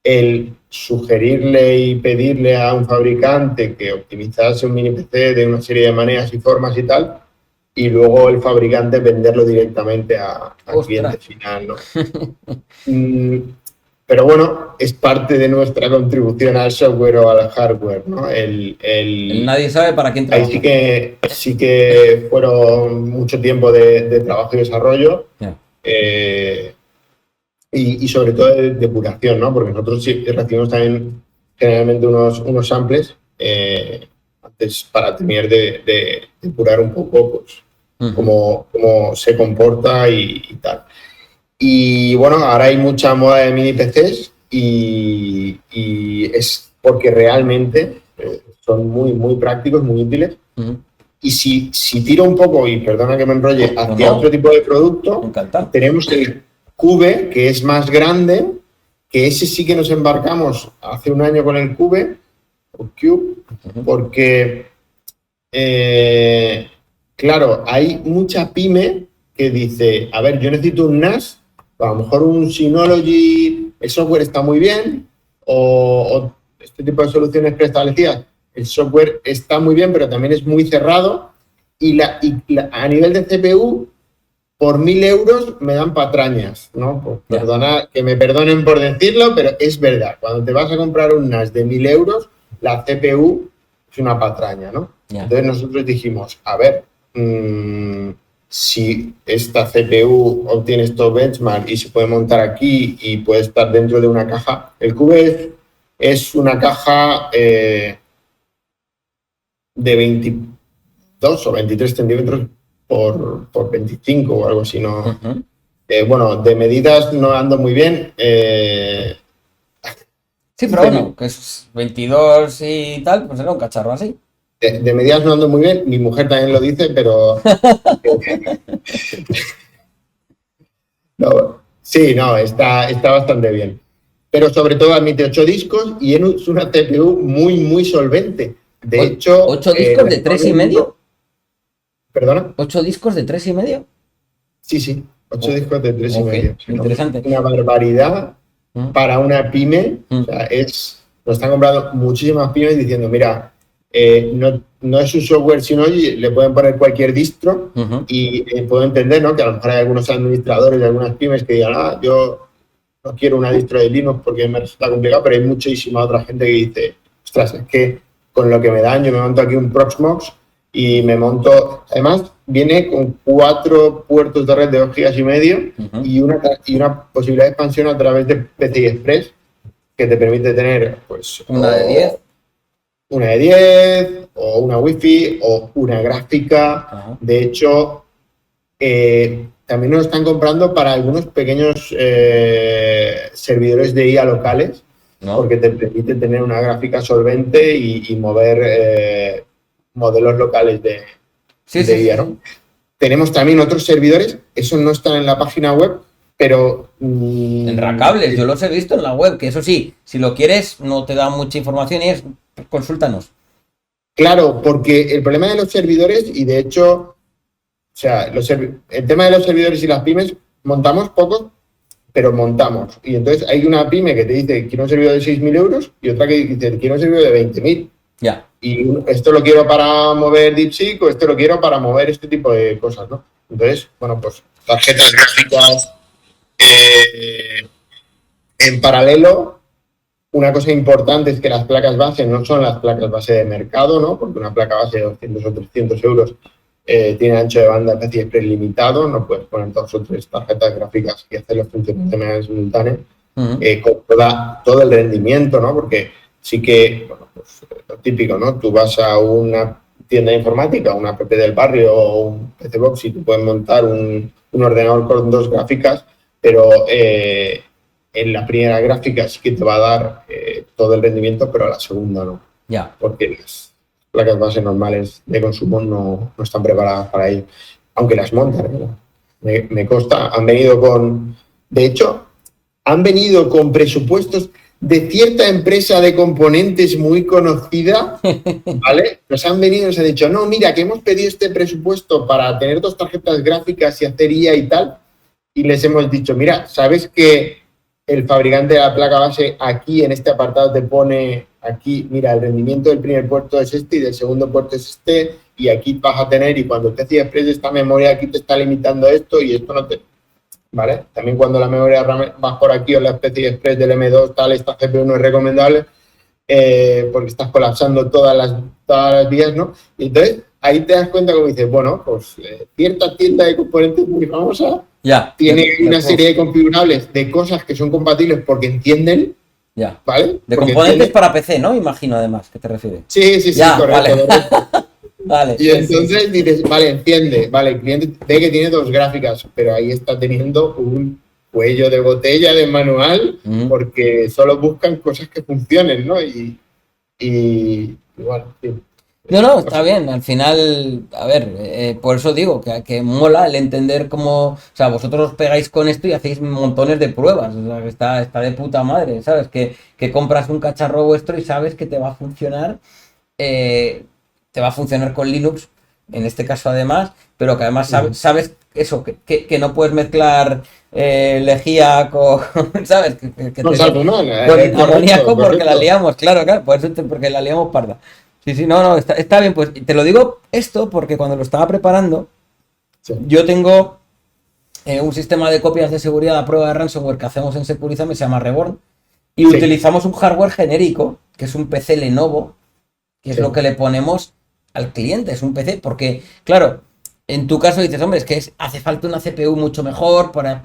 el sugerirle y pedirle a un fabricante que optimizase un mini PC de una serie de maneras y formas y tal, y luego el fabricante venderlo directamente al cliente final, ¿no? Pero bueno, es parte de nuestra contribución al software o al hardware, ¿no? Nadie sabe para quién trabaja. Ahí sí que fueron mucho tiempo de trabajo y desarrollo, y sobre todo de depuración, ¿no? Porque nosotros sí recibimos también generalmente unos samples antes, para terminar de depurar un poco, pues, cómo se comporta y tal. Y bueno, ahora hay mucha moda de mini PCs, y es porque realmente son muy, muy prácticos, muy útiles. Y si tiro un poco, y perdona que me enrolle, hacia otro tipo de producto, tenemos el Cube, que es más grande, que ese sí que nos embarcamos hace un año con el Cube, o Cube, porque, claro, hay mucha pyme que dice, a ver, yo necesito un NAS, a lo mejor un Synology, el software está muy bien, o este tipo de soluciones preestablecidas, el software está muy bien, pero también es muy cerrado, y a nivel de CPU, por 1.000 euros me dan patrañas, ¿no? Pues que me perdonen por decirlo, pero es verdad. Cuando te vas a comprar un NAS de 1.000 euros, la CPU es una patraña, ¿no? Entonces nosotros dijimos, a ver, si esta CPU obtiene estos benchmark y se puede montar aquí y puede estar dentro de una caja, el Cube es una caja de 22 o 23 centímetros por 25 o algo así, ¿no? Bueno, de medidas no ando muy bien. Sí, pero bueno, que es 22 y tal, pues era un cacharro así. De medidas no ando muy bien, mi mujer también lo dice, pero... está bastante bien. Pero sobre todo admite 8 discos y es una CPU muy, muy solvente. De hecho... ¿8 discos de 3,5? ¿Perdona? ¿8 discos de 3,5? Sí, 8 discos de 3,5. Interesante. Una barbaridad para una pyme. O sea, nos están comprando muchísimas pymes diciendo, mira, no es un software, sino le pueden poner cualquier distro, y puedo entender, ¿no? Que a lo mejor hay algunos administradores de algunas pymes que digan, yo no quiero una distro de Linux porque me resulta complicado, pero hay muchísima otra gente que dice, ostras, es que con lo que me dan, yo me monto aquí un Proxmox y me monto. Además, viene con 4 puertos de red de 2,5 GB y una posibilidad de expansión a través de PCI Express que te permite tener pues una de 10. Una de 10 o una Wi-Fi o una gráfica. Ajá. De hecho, también nos están comprando para algunos pequeños servidores de IA locales, ¿no? Porque te permite tener una gráfica solvente y mover modelos locales de IA, ¿no? Tenemos también otros servidores, esos no están en la página web, pero... en Racables, yo los he visto en la web, que eso sí, si lo quieres no te da mucha información y consúltanos. Claro, porque el problema de los servidores, y de hecho, o sea, el tema de los servidores y las pymes, montamos pocos, pero montamos. Y entonces hay una pyme que te dice, quiero un servidor de 6.000 euros, y otra que dice, quiero un servidor de 20.000. Ya. Y esto lo quiero para mover DeepSeek o esto lo quiero para mover este tipo de cosas, ¿no? Entonces, bueno, pues tarjetas gráficas en paralelo. Una cosa importante es que las placas base no son las placas base de mercado, ¿no? Porque una placa base de 200 o 300 euros tiene ancho de banda PCI Express limitado, no puedes poner 2 o 3 tarjetas gráficas y hacer las funciones de manera simultánea, con todo el rendimiento, ¿no? Porque sí que, bueno, pues lo típico, ¿no? Tú vas a una tienda informática, una app del barrio o un PC Box y tú puedes montar un ordenador con 2 gráficas, pero en la primera gráfica sí que te va a dar todo el rendimiento, pero a la segunda no. Ya. Porque las placas base normales de consumo no están preparadas para ello. Aunque las montan, ¿no? Me consta, han venido con... De hecho, han venido con presupuestos de cierta empresa de componentes muy conocida, ¿vale? Nos han venido y nos han dicho, no, mira, que hemos pedido este presupuesto para tener 2 tarjetas gráficas y hacer IA y tal, y les hemos dicho, mira, ¿sabes que el fabricante de la placa base aquí en este apartado te pone aquí, mira, el rendimiento del primer puerto es este y del segundo puerto es este, y aquí vas a tener, y cuando te PCI Express esta memoria aquí te está limitando esto y esto no te... ¿Vale? También cuando la memoria RAM vas por aquí o la PCI Express del M2 tal, esta GPU no es recomendable porque estás colapsando todas las vías, ¿no? Y entonces ahí te das cuenta como dices, bueno, pues cierta tienda de componentes muy famosa tiene una serie de configurables de cosas que son compatibles porque entienden, ¿vale? De porque componentes para PC, ¿no? Imagino además, ¿qué te refieres? Sí, correcto. Vale. Vale, y entonces dices, vale, entiende, vale, el cliente ve que tiene 2 gráficas, pero ahí está teniendo un cuello de botella de manual porque solo buscan cosas que funcionen, ¿no? Y bueno, sí. No, está bien, al final, a ver, por eso digo que mola el entender cómo, o sea, vosotros os pegáis con esto y hacéis montones de pruebas, o sea, que está de puta madre, ¿sabes? Que compras un cacharro vuestro y sabes que te va a funcionar, con Linux, en este caso además, pero que además sabes eso, que no puedes mezclar lejía con, ¿sabes? Con amoníaco porque la liamos, claro, por eso porque la liamos parda. Sí, no, está bien, pues te lo digo esto porque cuando lo estaba preparando, yo tengo un sistema de copias de seguridad a prueba de ransomware que hacemos en Securizame, se llama Reborn, y utilizamos un hardware genérico, que es un PC Lenovo, que es lo que le ponemos al cliente, es un PC, porque, claro, en tu caso dices, hombre, es que hace falta una CPU mucho mejor para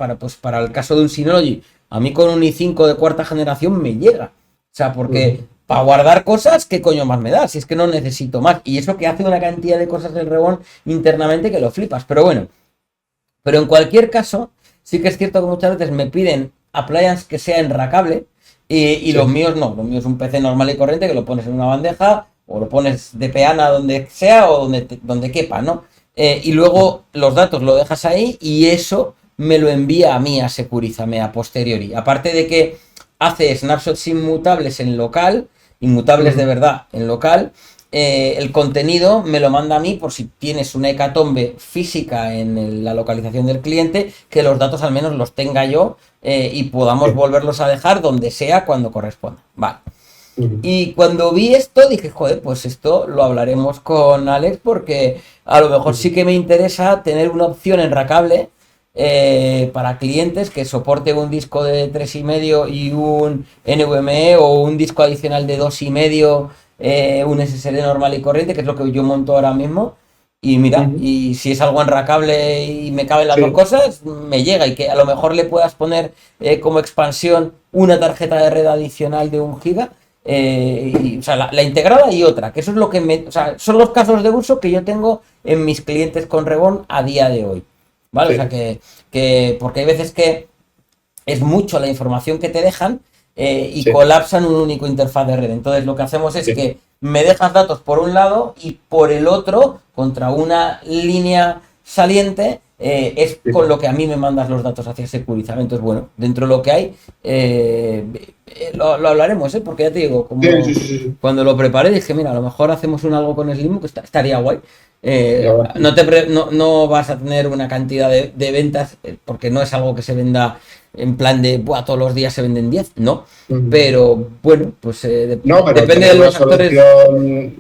el caso de un Synology. A mí con un i5 de 4ª generación me llega, o sea, porque... Para guardar cosas, ¿qué coño más me da? Si es que no necesito más. Y eso que hace una cantidad de cosas el Reborn internamente que lo flipas. Pero bueno. Pero en cualquier caso, sí que es cierto que muchas veces me piden appliance que sea enracable. Y los míos no. Los míos es un PC normal y corriente que lo pones en una bandeja o lo pones de peana donde sea o donde quepa, ¿no? Y luego los datos lo dejas ahí y eso me lo envía a mí a Securizame a posteriori. Aparte de que hace snapshots inmutables en local, inmutables de verdad en local, el contenido me lo manda a mí por si tienes una hecatombe física en la localización del cliente, que los datos al menos los tenga yo y podamos volverlos a dejar donde sea cuando corresponda. Vale. Y cuando vi esto dije, joder, pues esto lo hablaremos con Alex porque a lo mejor sí que me interesa tener una opción enracable para clientes que soporte un disco de 3,5 y un NVMe o un disco adicional de 2,5, un SSD normal y corriente, que es lo que yo monto ahora mismo, Y mira, y si es algo enracable y me caben las dos cosas, me llega. Y que a lo mejor le puedas poner como expansión una tarjeta de red adicional de 1 GB. O sea, la integrada y otra, que eso es lo que o sea, son los casos de uso que yo tengo en mis clientes con Reborn a día de hoy, ¿vale? O sea, porque hay veces que es mucho la información que te dejan y colapsan un único interfaz de red. Entonces lo que hacemos es que me dejas datos por un lado y por el otro, contra una línea saliente, es con lo que a mí me mandas los datos hacia Securizar. Entonces, bueno, dentro de lo que hay, lo hablaremos, porque ya te digo, como cuando lo preparé dije, mira, a lo mejor hacemos algo con Slim, que estaría guay. No vas a tener una cantidad de ventas, porque no es algo que se venda en plan de, buah, todos los días se venden 10, no. Pero bueno, pues depende de los actores.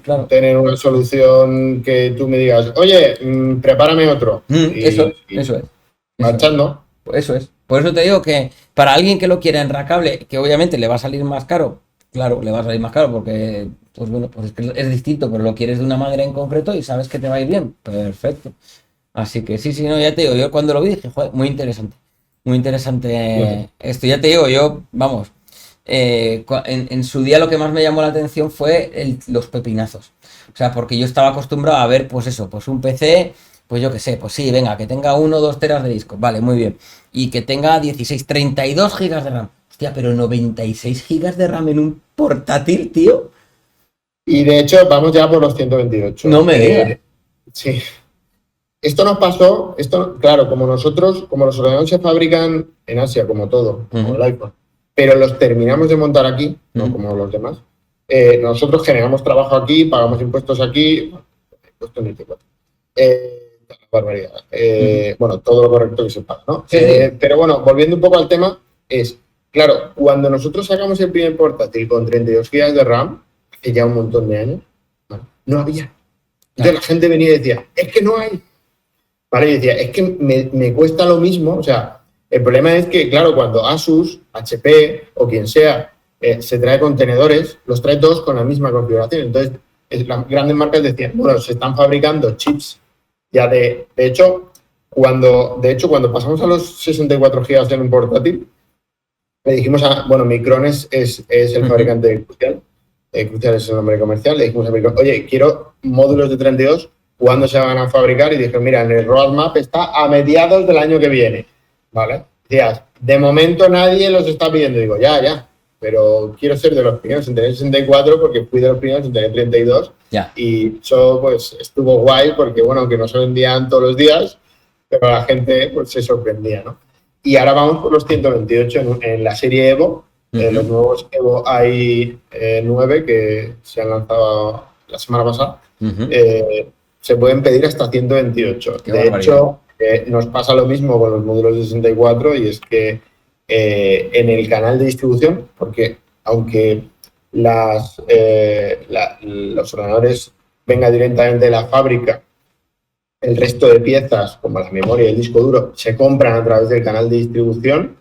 Claro. Tener una solución que tú me digas, oye, prepárame otro. Eso es. Marchando. Eso es. Por eso te digo que para alguien que lo quiera enracable, que obviamente le va a salir más caro, claro, le va a salir más caro porque, pues bueno, pues es que es distinto, pero lo quieres de una manera en concreto y sabes que te va a ir bien. Perfecto. Así que sí, no, ya te digo, yo cuando lo vi dije, joder, muy interesante. Muy interesante esto. Ya te digo, yo, vamos, en su día lo que más me llamó la atención fue los pepinazos. O sea, porque yo estaba acostumbrado a ver, pues eso, pues un PC, pues yo qué sé, pues sí, venga, que tenga 1 o 2 teras de disco, vale, muy bien. Y que tenga 16, 32 gigas de RAM. Hostia, pero 96 gigas de RAM en un portátil, tío. Y de hecho, vamos ya por los 128. No me digas. Sí. Esto nos pasó, claro, como los ordenadores se fabrican en Asia, como todo, como el iPhone, pero los terminamos de montar aquí, no como los demás. Nosotros generamos trabajo aquí, pagamos impuestos aquí, impuestos 24. Barbaridad. Bueno, todo lo correcto que se paga, ¿no? Pero bueno, volviendo un poco al tema, claro, cuando nosotros sacamos el primer portátil con 32 GB de RAM, hace ya un montón de años, no había. Entonces la gente venía y decía, es que no hay. Vale, y decía, es que me cuesta lo mismo. O sea, el problema es que, claro, cuando Asus, HP o quien sea se trae contenedores, los trae todos con la misma configuración. Entonces, las grandes marcas decían, bueno, se están fabricando chips ya de hecho, cuando pasamos a los 64 GB en un portátil, le dijimos Micron es el fabricante de Crucial. Crucial es el nombre comercial. Le dijimos a Micron, oye, quiero módulos de 32. ¿Cuándo se van a fabricar? Y dije, mira, en el roadmap está a mediados del año que viene, ¿vale? Decías, de momento nadie los está pidiendo. Digo, ya, pero quiero ser de los primeros en tener 64 porque fui de los primeros en tener 32. Y eso, pues, estuvo guay porque, bueno, aunque no se vendían todos los días, pero la gente, pues, se sorprendía, ¿no? Y ahora vamos por los 128 en la serie Evo. Los nuevos Evo i9 que se han lanzado la semana pasada. Se pueden pedir hasta 128. De hecho, nos pasa lo mismo con los módulos de 64 y es que en el canal de distribución, porque aunque los ordenadores vengan directamente de la fábrica, el resto de piezas, como la memoria y el disco duro, se compran a través del canal de distribución.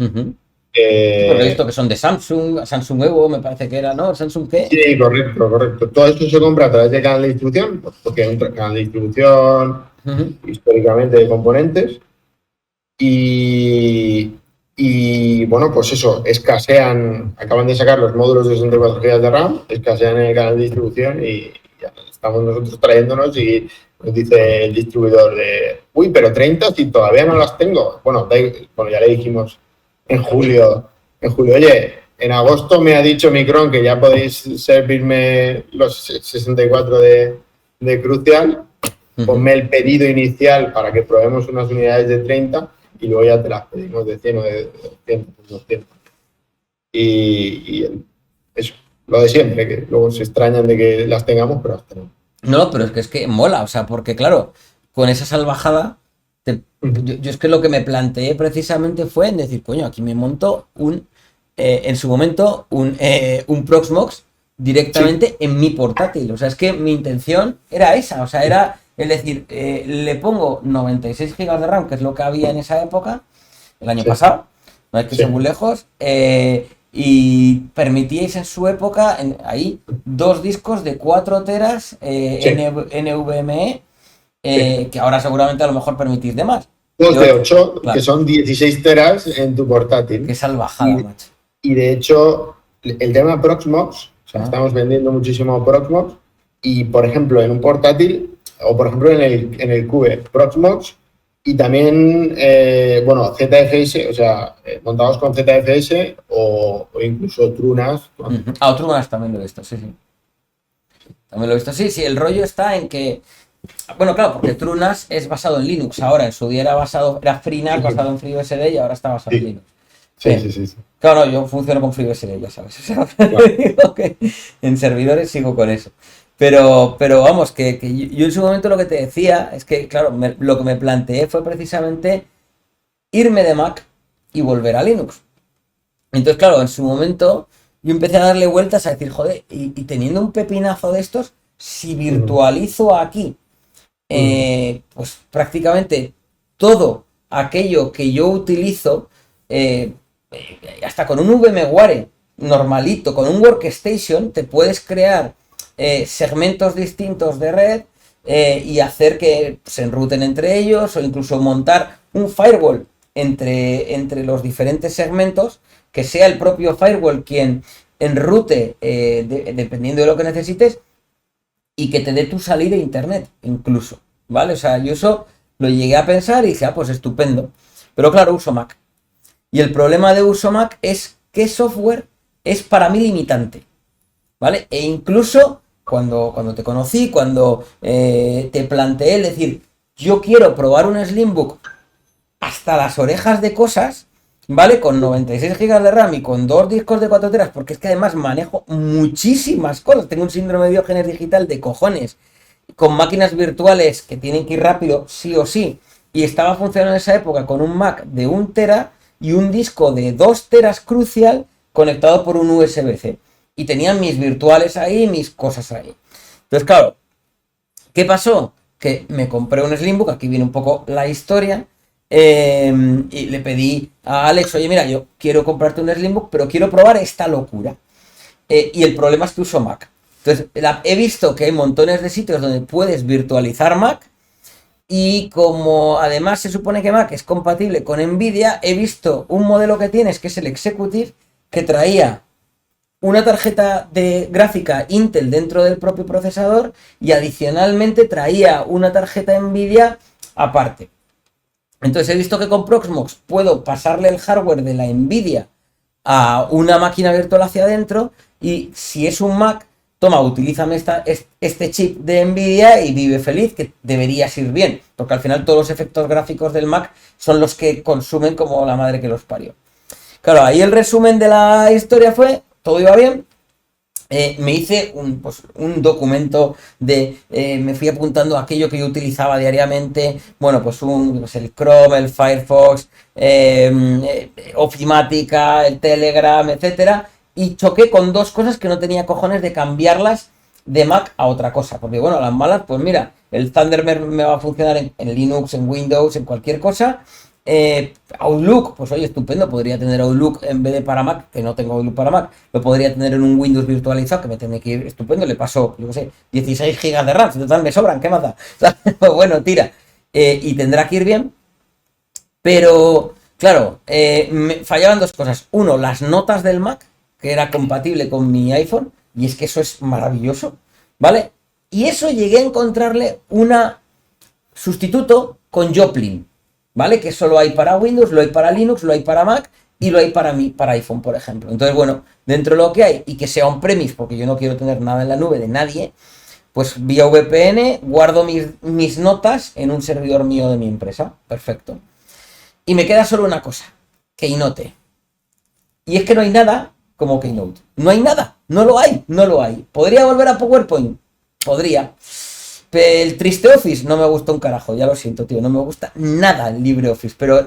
Pero he visto que son de Samsung Evo, me parece que era, ¿no? ¿Samsung qué? Sí, correcto. Todo esto se compra a través del canal de distribución, porque hay un canal de distribución históricamente de componentes. Y bueno, pues eso, escasean, acaban de sacar los módulos de 64 GB de RAM, escasean en el canal de distribución y ya estamos nosotros trayéndonos y nos dice el distribuidor uy, pero 30 si todavía no las tengo. Bueno, ya le dijimos en julio, oye, en agosto me ha dicho Micron que ya podéis servirme los 64 de Crucial, ponme el pedido inicial para que probemos unas unidades de 30 y luego ya te las pedimos de 100 o de 200. Y eso, lo de siempre, que luego se extrañan de que las tengamos, pero las tenemos. No, pero es que mola, o sea, porque claro, con esa salvajada, yo es que lo que me planteé precisamente fue en decir, coño, aquí me monto en su momento, un Proxmox directamente en mi portátil. O sea, es que mi intención era esa, o sea, era el decir, le pongo 96 GB de RAM, que es lo que había en esa época, el año pasado, no hay que ser muy lejos, y permitíais en su época, ahí, 2 discos de 4 teras NVMe Sí. que ahora seguramente a lo mejor permitís de más. Dos De de 8, 8 que claro. son 16 teras en tu Qué portátil. salvajada, Y, macho. y de hecho, el tema Proxmox, o sea, Ah, estamos vendiendo muchísimo Proxmox y, por ejemplo, en un portátil o, por ejemplo, en el Cube, Proxmox y también, bueno, ZFS, o sea, montados con ZFS o incluso Trunas. A otro más también lo he visto, sí, sí. También lo he visto. Sí, sí, el rollo está en que. Bueno, claro, porque TrueNAS es basado en Linux. Ahora, en su día era FreeNAS basado en FreeBSD y ahora está basado en Sí, Linux. sí, Sí. sí, sí, sí, Claro, no, yo funciono con FreeBSD, ya sabes. O sea, claro. digo que en servidores sigo con eso. Pero vamos, que yo en su momento lo que te decía es que, claro, lo que me planteé fue precisamente irme de Mac y volver a Linux. Entonces, claro, en su momento yo empecé a darle vueltas a decir, joder, y teniendo un pepinazo de estos, si Ujú, virtualizo aquí ujú, pues prácticamente todo aquello que yo utilizo, hasta con un VMware normalito, con un workstation, te puedes crear segmentos distintos de red y hacer que se enruten entre ellos o incluso montar un firewall entre los diferentes segmentos, que sea el propio firewall quien enrute dependiendo de lo que necesites y que te dé tu salida a internet, incluso, ¿vale? O sea, yo eso lo llegué a pensar y dije, ah, pues estupendo. Pero claro, uso Mac. Y el problema de uso Mac es que software es para mí limitante, ¿vale? E incluso cuando te conocí, cuando te planteé, es decir, yo quiero probar un Slimbook hasta las orejas de cosas, ¿vale? Con 96 GB de RAM y con dos discos de 4 teras, porque es que además manejo muchísimas cosas. Tengo un síndrome de Diógenes digital de cojones, con máquinas virtuales que tienen que ir rápido, sí o sí. Y estaba funcionando en esa época con un Mac de 1 tera y un disco de 2 teras crucial conectado por un USB-C. Y tenían mis virtuales ahí, mis cosas ahí. Entonces, claro, ¿qué pasó? Que me compré un Slimbook, aquí viene un poco la historia, y le pedí a Alex, oye, mira, yo quiero comprarte un Slimbook, pero quiero probar esta locura. Y el problema es que uso Mac. Entonces, he visto que hay montones de sitios donde puedes virtualizar Mac, y como además se supone que Mac es compatible con Nvidia, he visto un modelo que tienes, que es el Executive, que traía una tarjeta de gráfica Intel dentro del propio procesador y adicionalmente traía una tarjeta Nvidia aparte. Entonces he visto que con Proxmox puedo pasarle el hardware de la Nvidia a una máquina virtual hacia adentro y si es un Mac, toma, utilízame este chip de Nvidia y vive feliz, que debería ir bien, porque al final todos los efectos gráficos del Mac son los que consumen como la madre que los parió. Claro, ahí el resumen de la historia fue, todo iba bien, me hice un documento me fui apuntando aquello que yo utilizaba diariamente, bueno, pues el Chrome, el Firefox, Ofimática, el Telegram, etcétera, y choqué con dos cosas que no tenía cojones de cambiarlas de Mac a otra cosa, porque bueno, las malas, pues mira, el Thunderbird me va a funcionar en Linux, en Windows, en cualquier cosa. Outlook, pues oye, estupendo, podría tener Outlook en vez de para Mac, que no tengo Outlook para Mac, lo podría tener en un Windows virtualizado, que me tiene que ir estupendo, le paso, yo qué sé, 16 gigas de RAM, si total me sobran, ¿qué más da? Pues bueno, tira. Y tendrá que ir bien, pero claro, me fallaban dos cosas. Uno, las notas del Mac, que era compatible con mi iPhone, y es que eso es maravilloso, ¿vale? Y eso llegué a encontrarle una sustituto con Joplin, ¿vale? Que solo hay para Windows, lo hay para Linux, lo hay para Mac y lo hay para mí, para iPhone, por ejemplo. Entonces, bueno, dentro de lo que hay y que sea on-premise, porque yo no quiero tener nada en la nube de nadie, pues vía VPN guardo mis notas en un servidor mío de mi empresa. Perfecto. Y me queda solo una cosa, Keynote. Y es que no hay nada como Keynote. No hay nada, no lo hay, no lo hay. ¿Podría volver a PowerPoint? Podría. El triste Office no me gusta un carajo, ya lo siento, tío, no me gusta nada el LibreOffice, pero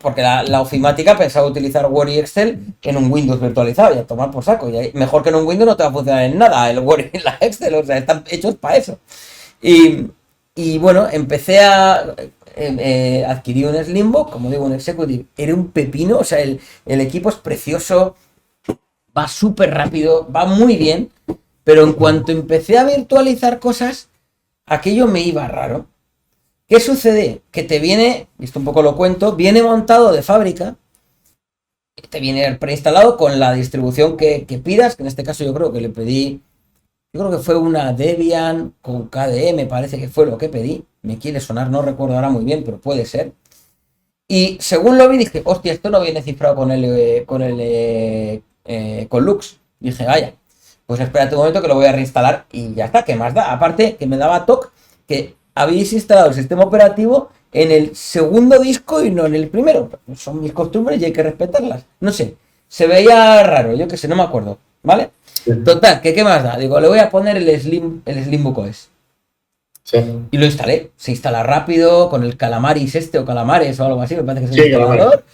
porque la ofimática pensaba utilizar Word y Excel en un Windows virtualizado y a tomar por saco. Y mejor que en un Windows no te va a funcionar en nada el Word y la Excel, o sea, están hechos para eso. Y, y bueno, empecé a adquirir un Slimbook, como digo, un Executive, era un pepino, o sea, el equipo es precioso, va súper rápido, va muy bien, pero en cuanto empecé a virtualizar cosas, aquello me iba raro. ¿Qué sucede? Que te viene, y esto un poco lo cuento, viene montado de fábrica, te viene preinstalado con la distribución que pidas, que en este caso yo creo que le pedí, yo creo que fue una Debian con KDE, me parece que fue lo que pedí, me quiere sonar, no recuerdo ahora muy bien, pero puede ser. Y según lo vi dije, hostia, esto no viene cifrado con Lux. Dije, vaya, pues espérate un momento que lo voy a reinstalar y ya está, ¿qué más da? Aparte que me daba toque que habéis instalado el sistema operativo en el segundo disco y no en el primero. Son mis costumbres y hay que respetarlas. No sé, se veía raro, yo qué sé, no me acuerdo, ¿vale? Sí. Total, que ¿qué más da? Digo, le voy a poner el Slimbook OS. Sí. Y lo instalé. Se instala rápido con el Calamaris o Calamares o algo así, me parece que es el Sí, instalador.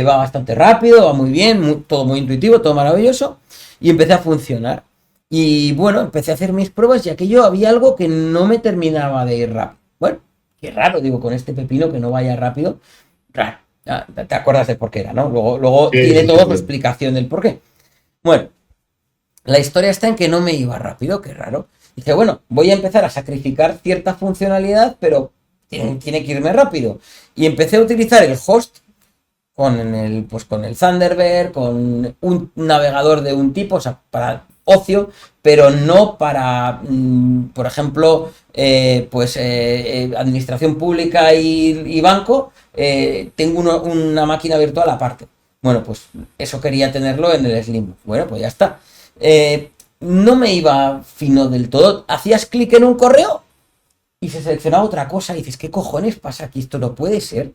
Va bastante rápido, va muy bien, todo muy intuitivo, todo maravilloso. Y empecé a funcionar. Y bueno, empecé a hacer mis pruebas y aquello había algo que no me terminaba de ir rápido. Bueno, qué raro, digo, con este pepino que no vaya rápido. Raro. Te acuerdas de por qué era, ¿no? Luego Sí, tiene sí, toda sí. su explicación del por qué. Bueno, la historia está en que no me iba rápido, qué raro. Dice, bueno, voy a empezar a sacrificar cierta funcionalidad, pero tiene que irme rápido. Y empecé a utilizar el host con el Thunderbird, con un navegador de un tipo, o sea, para ocio, pero no para, por ejemplo, administración pública y banco. Tengo una máquina virtual aparte. Bueno, pues eso quería tenerlo en el Slim. Bueno, pues ya está. No me iba fino del todo. Hacías clic en un correo y se seleccionaba otra cosa. Y dices, ¿qué cojones pasa aquí? Esto no puede ser.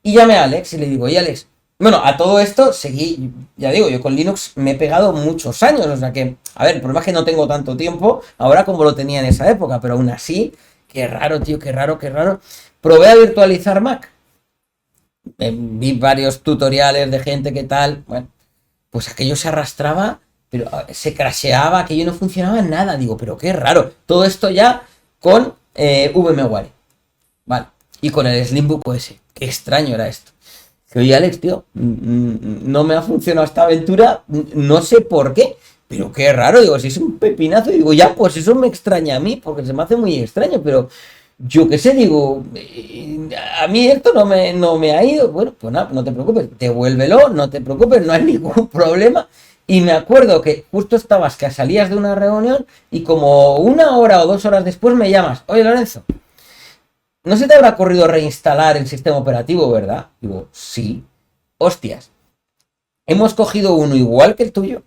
Y llamé a Alex y le digo, oye Alex, bueno, a todo esto seguí, ya digo, yo con Linux me he pegado muchos años, o sea que, a ver, el problema es que no tengo tanto tiempo ahora como lo tenía en esa época, pero aún así, qué raro, tío, qué raro, qué raro. Probé a virtualizar Mac, vi varios tutoriales de gente que tal, bueno, pues aquello se arrastraba, pero se crasheaba, aquello no funcionaba en nada, digo, pero qué raro. Todo esto ya con VMware, vale, y con el Slimbook OS, qué extraño era esto. Oye, Alex, tío, no me ha funcionado esta aventura, no sé por qué, pero qué raro, digo, si es un pepinazo, y digo, ya, pues eso me extraña a mí, porque se me hace muy extraño, pero yo qué sé, digo, a mí esto no me ha ido, bueno, pues nada, no te preocupes, devuélvelo, no te preocupes, no hay ningún problema. Y me acuerdo que justo estabas, que salías de una reunión y como 1 hora o 2 horas después me llamas, oye Lorenzo, no se te habrá ocurrido reinstalar el sistema operativo, ¿verdad? Digo, sí. Hostias. Hemos cogido uno igual que el tuyo,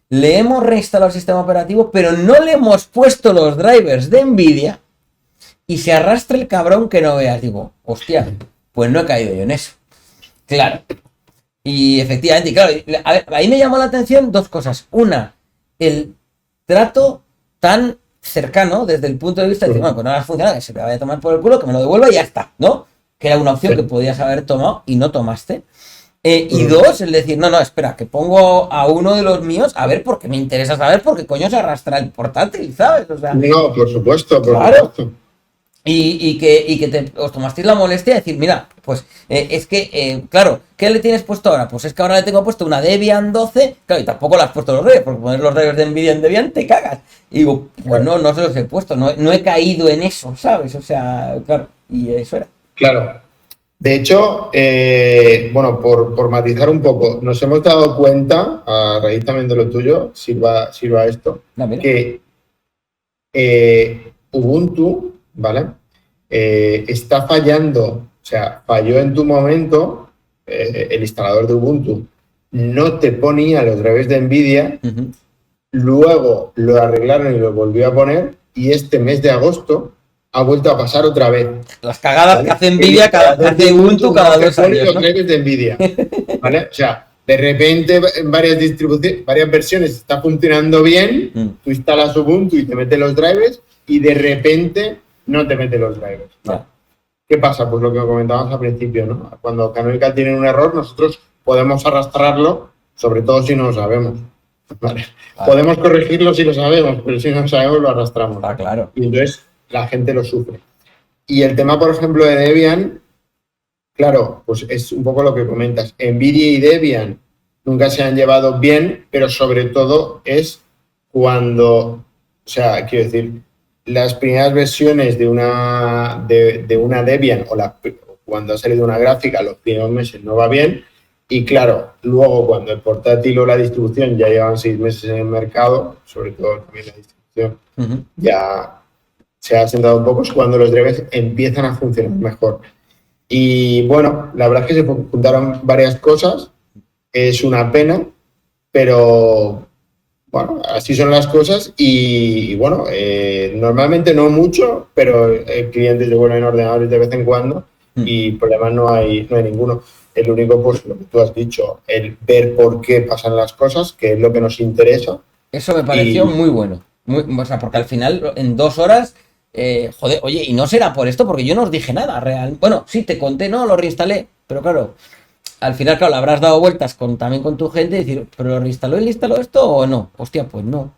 le hemos reinstalado el sistema operativo, pero no le hemos puesto los drivers de Nvidia y se arrastra el cabrón que no veas. Digo, hostia, pues no he caído yo en eso. Claro. Y efectivamente, claro, a ver, ahí me llamó la atención dos cosas. Una, el trato tan cercano desde el punto de vista de decir, bueno, pues no has funcionado, que se me vaya a tomar por el culo, que me lo devuelva y ya está, ¿no? Que era una opción que podías haber tomado y no tomaste. Y dos, el decir, no, espera, que pongo a uno de los míos, a ver, porque me interesa saber por qué coño se arrastra el portátil, ¿sabes? O sea, No, por supuesto, por claro. supuesto. Y que os tomasteis la molestia de decir, mira, pues es que, claro, ¿qué le tienes puesto ahora? Pues es que ahora le tengo puesto una Debian 12, claro, y tampoco le has puesto los drivers, porque poner los drivers de Nvidia en Debian te cagas. Y digo, pues no se los he puesto, no he caído en eso, ¿sabes? O sea, claro, y eso era. Claro. De hecho, bueno, por matizar un poco, nos hemos dado cuenta, a raíz también de lo tuyo, sirva esto, No, mira. que Ubuntu, ¿vale? Está fallando, o sea, falló en tu momento, el instalador de Ubuntu no te ponía los drivers de Nvidia, luego lo arreglaron y lo volvió a poner, y este mes de agosto ha vuelto a pasar otra vez. Las cagadas, ¿vale? Que hace Nvidia, hace Ubuntu cada 2 años, los drivers de Nvidia, ¿vale? O sea, de repente en varias distribuciones, varias versiones está funcionando bien, tú instalas Ubuntu y te mete los drivers, y de repente no te mete los drivers, ¿no? ¿Qué pasa? Pues lo que comentábamos al principio, ¿no? Cuando Canonical tiene un error, nosotros podemos arrastrarlo, sobre todo si no lo sabemos. ¿Vale? Podemos corregirlo si lo sabemos, pero si no lo sabemos lo arrastramos. Claro. Y entonces la gente lo sufre. Y el tema, por ejemplo, de Debian, claro, pues es un poco lo que comentas. Nvidia y Debian nunca se han llevado bien, pero sobre todo es cuando, o sea, quiero decir, las primeras versiones de una Debian cuando ha salido una gráfica, los primeros meses no va bien. Y claro, luego cuando el portátil o la distribución ya llevan 6 meses en el mercado, sobre todo también la distribución, ya se ha sentado un poco, es cuando los drivers empiezan a funcionar mejor. Y bueno, la verdad es que se juntaron varias cosas, es una pena, pero bueno, así son las cosas y bueno, normalmente no mucho, pero clientes devuelven ordenadores de vez en cuando y problemas no hay ninguno. El único, pues lo que tú has dicho, el ver por qué pasan las cosas, que es lo que nos interesa. Eso me pareció muy bueno. O sea, porque al final, en 2 horas, joder, oye, y no será por esto, porque yo no os dije nada real. Bueno, sí, te conté, no, lo reinstalé, pero claro, al final, claro, le habrás dado vueltas también con tu gente y decir, ¿pero lo reinstaló y instaló esto o no? Hostia, pues no.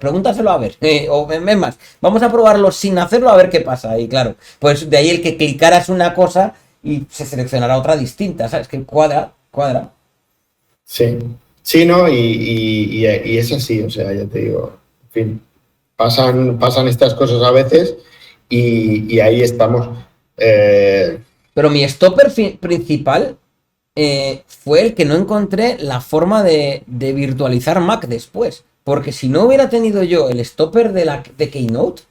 Pregúntaselo a ver. O es más, vamos a probarlo sin hacerlo a ver qué pasa. Y claro, pues de ahí el que clicaras una cosa y se seleccionará otra distinta, ¿sabes? Que cuadra. Sí, sí, ¿no? Y es así, o sea, ya te digo, en fin, pasan estas cosas a veces y ahí estamos. Pero mi stopper principal fue el que no encontré la forma de virtualizar Mac después. Porque si no hubiera tenido yo el stopper de Keynote,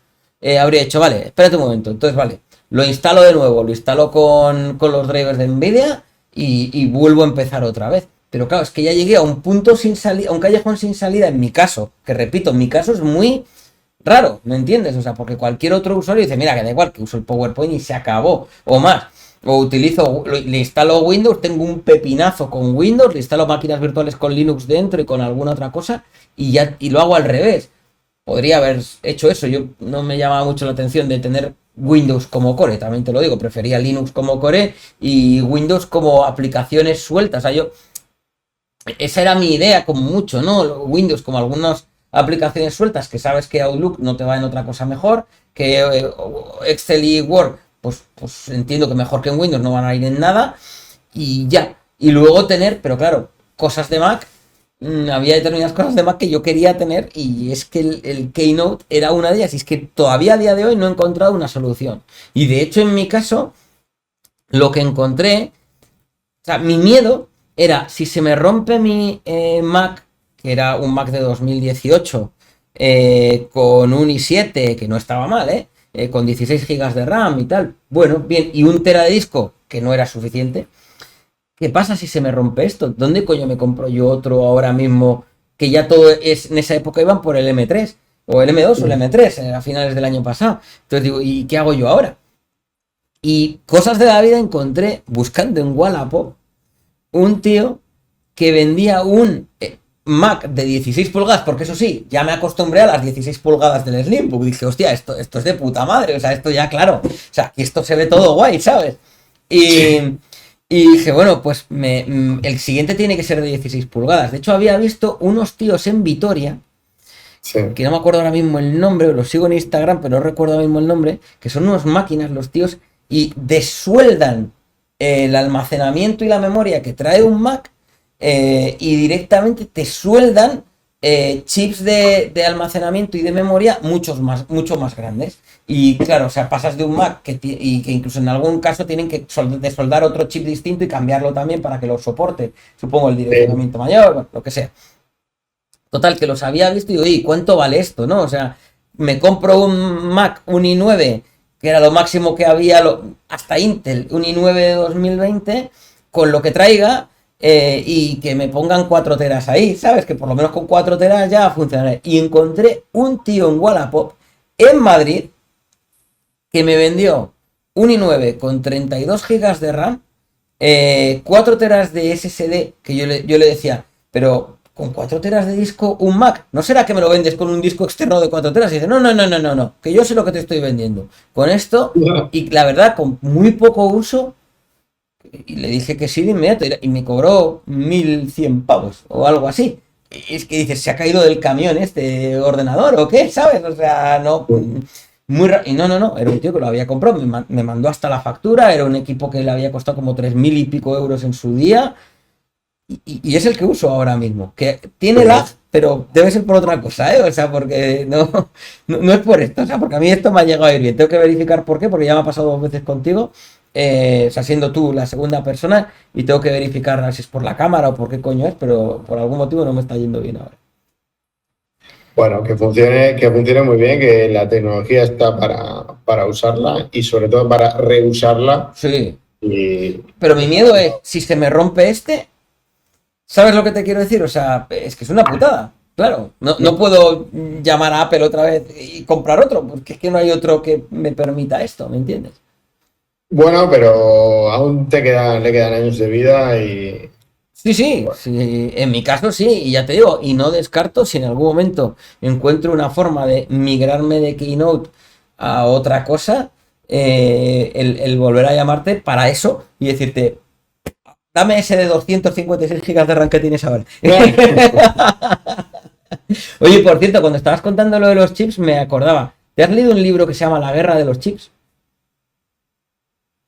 habría hecho, vale, espérate un momento, entonces vale, lo instalo de nuevo, lo instalo con los drivers de Nvidia y vuelvo a empezar otra vez. Pero claro, es que ya llegué a un punto sin salida, a un callejón sin salida en mi caso, que repito, en mi caso es muy raro, ¿me entiendes? O sea, porque cualquier otro usuario dice, mira, que da igual, que uso el PowerPoint y se acabó, o más. O utilizo, le instalo Windows, tengo un pepinazo con Windows, le instalo máquinas virtuales con Linux dentro y con alguna otra cosa, y lo hago al revés. Podría haber hecho eso, yo no me llamaba mucho la atención de tener Windows como core, también te lo digo, prefería Linux como core y Windows como aplicaciones sueltas. O sea, esa era mi idea como mucho, ¿no? Windows como algunas aplicaciones sueltas que sabes que Outlook no te va en otra cosa mejor, que Excel y Word, pues entiendo que mejor que en Windows no van a ir en nada y ya. Y luego tener, pero claro, cosas de Mac, había determinadas cosas de Mac que yo quería tener y es que el Keynote era una de ellas y es que todavía a día de hoy no he encontrado una solución. Y de hecho en mi caso, lo que encontré, o sea, mi miedo era, si se me rompe mi Mac, que era un Mac de 2018, con un i7, que no estaba mal, con 16 GB de RAM y tal, bueno, bien, y 1 TB de disco, que no era suficiente. ¿Qué pasa si se me rompe esto? ¿Dónde coño me compro yo otro ahora mismo? Que ya todo es, en esa época iban por el M3, o el M2 o el M3, a finales del año pasado. Entonces digo, ¿y qué hago yo ahora? Y cosas de la vida encontré buscando en Wallapop un tío que vendía un Mac de 16 pulgadas, porque eso sí, ya me acostumbré a las 16 pulgadas del Slimbook. Dije, hostia, esto es de puta madre, o sea, esto ya, claro, o sea, aquí esto se ve todo guay, ¿sabes? Y dije, bueno, pues el siguiente tiene que ser de 16 pulgadas. De hecho, había visto unos tíos en Vitoria, Sí. que no me acuerdo ahora mismo el nombre, los sigo en Instagram, pero no recuerdo ahora mismo el nombre, que son unas máquinas los tíos y desueldan el almacenamiento y la memoria que trae un Mac y directamente te sueldan chips de almacenamiento y de memoria mucho más grandes. Y claro, o sea, pasas de un Mac y que incluso en algún caso tienen que desoldar otro chip distinto y cambiarlo también para que lo soporte. Supongo el direccionamiento mayor, bueno, lo que sea. Total, que los había visto y digo, ¿y cuánto vale esto? ¿No? O sea, me compro un Mac, un i9, que era lo máximo que había hasta Intel, un i9 de 2020, con lo que traiga y que me pongan 4 teras ahí, ¿sabes? Que por lo menos con 4 teras ya funcionará. Y encontré un tío en Wallapop, en Madrid, que me vendió un i9 con 32 GB de RAM, 4 teras de SSD, que yo le decía, pero con 4 teras de disco, un Mac, ¿no será que me lo vendes con un disco externo de 4 teras? Y dice, no, que yo sé lo que te estoy vendiendo. Con esto, y la verdad, con muy poco uso, y le dije que sí de inmediato, y me cobró 1.100 pavos, o algo así. Y es que dices, ¿se ha caído del camión este ordenador o qué? ¿Sabes? O sea, no... Y no, era un tío que lo había comprado, me mandó hasta la factura, era un equipo que le había costado como 3.000 y pico euros en su día. y es el que uso ahora mismo, que tiene lag, pero debe ser por otra cosa, ¿eh? O sea, porque no es por esto, o sea, porque a mí esto me ha llegado a ir bien. Tengo que verificar por qué, porque ya me ha pasado 2 veces contigo, o sea, siendo tú la segunda persona, y tengo que verificar si es por la cámara o por qué coño es, pero por algún motivo no me está yendo bien ahora. Bueno, que funcione muy bien, que la tecnología está para usarla y sobre todo para reusarla. Sí, Y pero mi miedo es, si se me rompe este, ¿sabes lo que te quiero decir? O sea, es que es una putada. Claro, no puedo llamar a Apple otra vez y comprar otro, porque es que no hay otro que me permita esto, ¿me entiendes? bueno, pero aún le quedan años de vida Sí, y sí, bueno. sí, en mi caso sí, y ya te digo, y no descarto si en algún momento encuentro una forma de migrarme de Keynote a otra cosa, el volver a llamarte para eso y decirte, dame ese de 256 gigas de RAM que tienes ahora. Oye, por cierto, cuando estabas contando lo de los chips, me acordaba. ¿Te has leído un libro que se llama La guerra de los chips?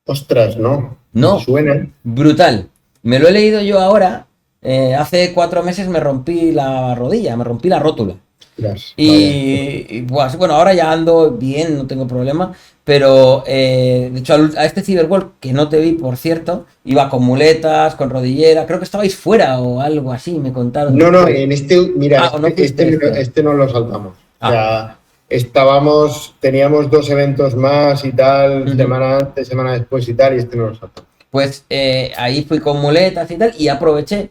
Ostras, no, me No, suena. brutal. Me lo he leído yo ahora. Hace 4 meses me rompí la rodilla, me rompí la rótula. Vaya. Pues, bueno, ahora ya ando bien, no tengo problema. Pero de hecho, a este Cyberworld, que no te vi, por cierto, iba con muletas, con rodillera. Creo que estabais fuera o algo así, me contaron. No, no, en mira, Ah, o no fuiste este. este no lo saltamos. O Ah, sea, teníamos dos eventos más y tal, ujú. semana antes, semana después y tal, y este no lo saltamos. Pues ahí fui con muletas y tal, y aproveché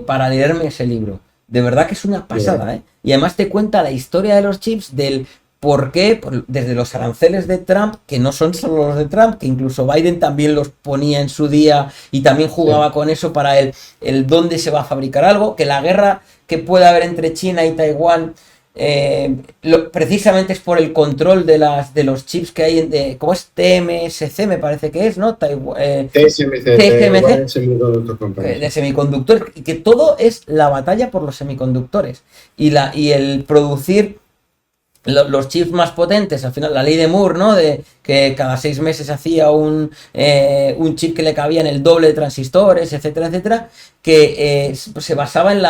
para leerme ese libro. De verdad que es una Bien. pasada, ¿eh? Y además te cuenta la historia de los chips, del por qué, desde los aranceles de Trump, que no son solo los de Trump, que incluso Biden también los ponía en su día y también Sí. jugaba con eso para el dónde se va a fabricar algo, que la guerra que puede haber entre China y Taiwán precisamente es por el control de los chips que hay ¿cómo es? TMSC me parece que es, ¿no? TSMC, TSMC Taiwan Semiconductor Company. de semiconductores, y que todo es la batalla por los semiconductores y el producir los chips más potentes, al final la ley de Moore, ¿no? De que cada 6 meses hacía un chip que le cabía en el doble de transistores, etcétera, etcétera, que se basaba en